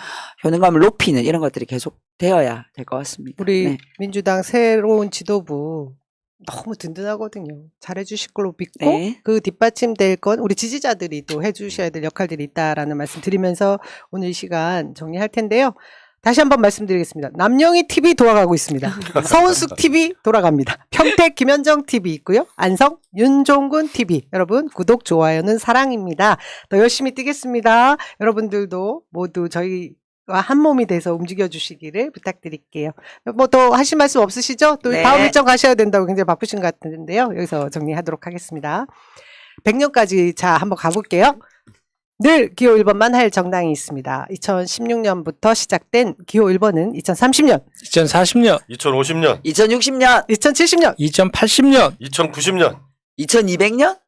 효능감을 높이는 이런 것들이 계속 되어야 될 것 같습니다. 우리 네. 민주당 새로운 지도부 너무 든든하거든요. 잘해주실 걸로 믿고 네. 그 뒷받침 될 건 우리 지지자들이 또 해주셔야 될 역할들이 있다라는 말씀 드리면서 오늘 이 시간 정리할 텐데요. 다시 한번 말씀드리겠습니다. 남영희 TV 돌아가고 있습니다. 서은숙 TV 돌아갑니다. 평택 김현정 TV 있고요. 안성 윤종근 TV. 여러분 구독 좋아요는 사랑입니다. 더 열심히 뛰겠습니다. 여러분들도 모두 저희와 한 몸이 돼서 움직여 주시기를 부탁드릴게요. 뭐 더 하실 말씀 없으시죠? 또 네. 다음 일정 가셔야 된다고 굉장히 바쁘신 것 같은데요. 여기서 정리하도록 하겠습니다. 100년까지 자 한번 가볼게요. 늘 기호 1번만 할 정당이 있습니다. 2016년부터 시작된 기호 1번은 2030년, 2040년, 2050년, 2060년, 2070년, 2080년, 2090년, 2200년?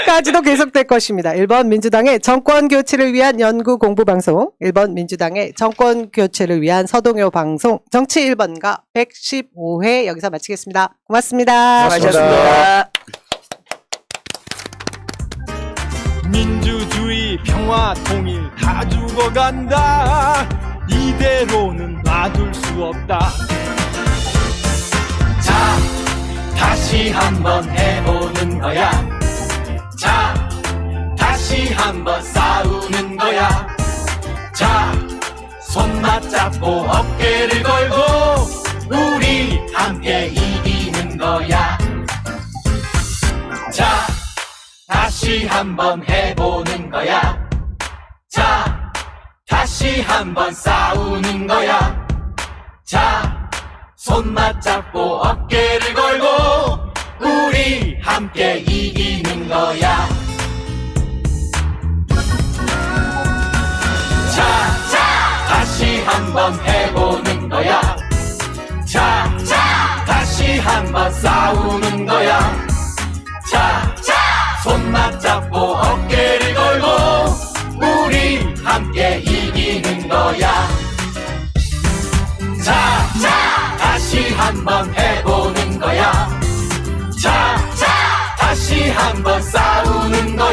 까지도 계속될 것입니다. 1번 민주당의 정권 교체를 위한 연구 공부 방송, 1번 민주당의 정권 교체를 위한 서동요 방송, 정치 1번가 115회 여기서 마치겠습니다. 고맙습니다. 수고하셨습니다. 민주주의 평화 통일 다 죽어간다 이대로는 놔둘 수 없다 자 다시 한번 해보는 거야 자 다시 한번 싸우는 거야 자 손 맞잡고 어깨를 걸고 우리 함께 이기는 거야 자 다시 한번 해보는 거야 자 다시 한번 싸우는 거야 자 손만 잡고 어깨를 걸고 우리 함께 이기는 거야. 자, 다시 한번 해보는 거야. 자, 다시 한번 싸우는 거야. 자, 손만 잡고 어깨를 걸고 우리 함께 이기는 거야. 자, 다시 한번 해보는 거야. 자, 다시 한번 싸우는 거야.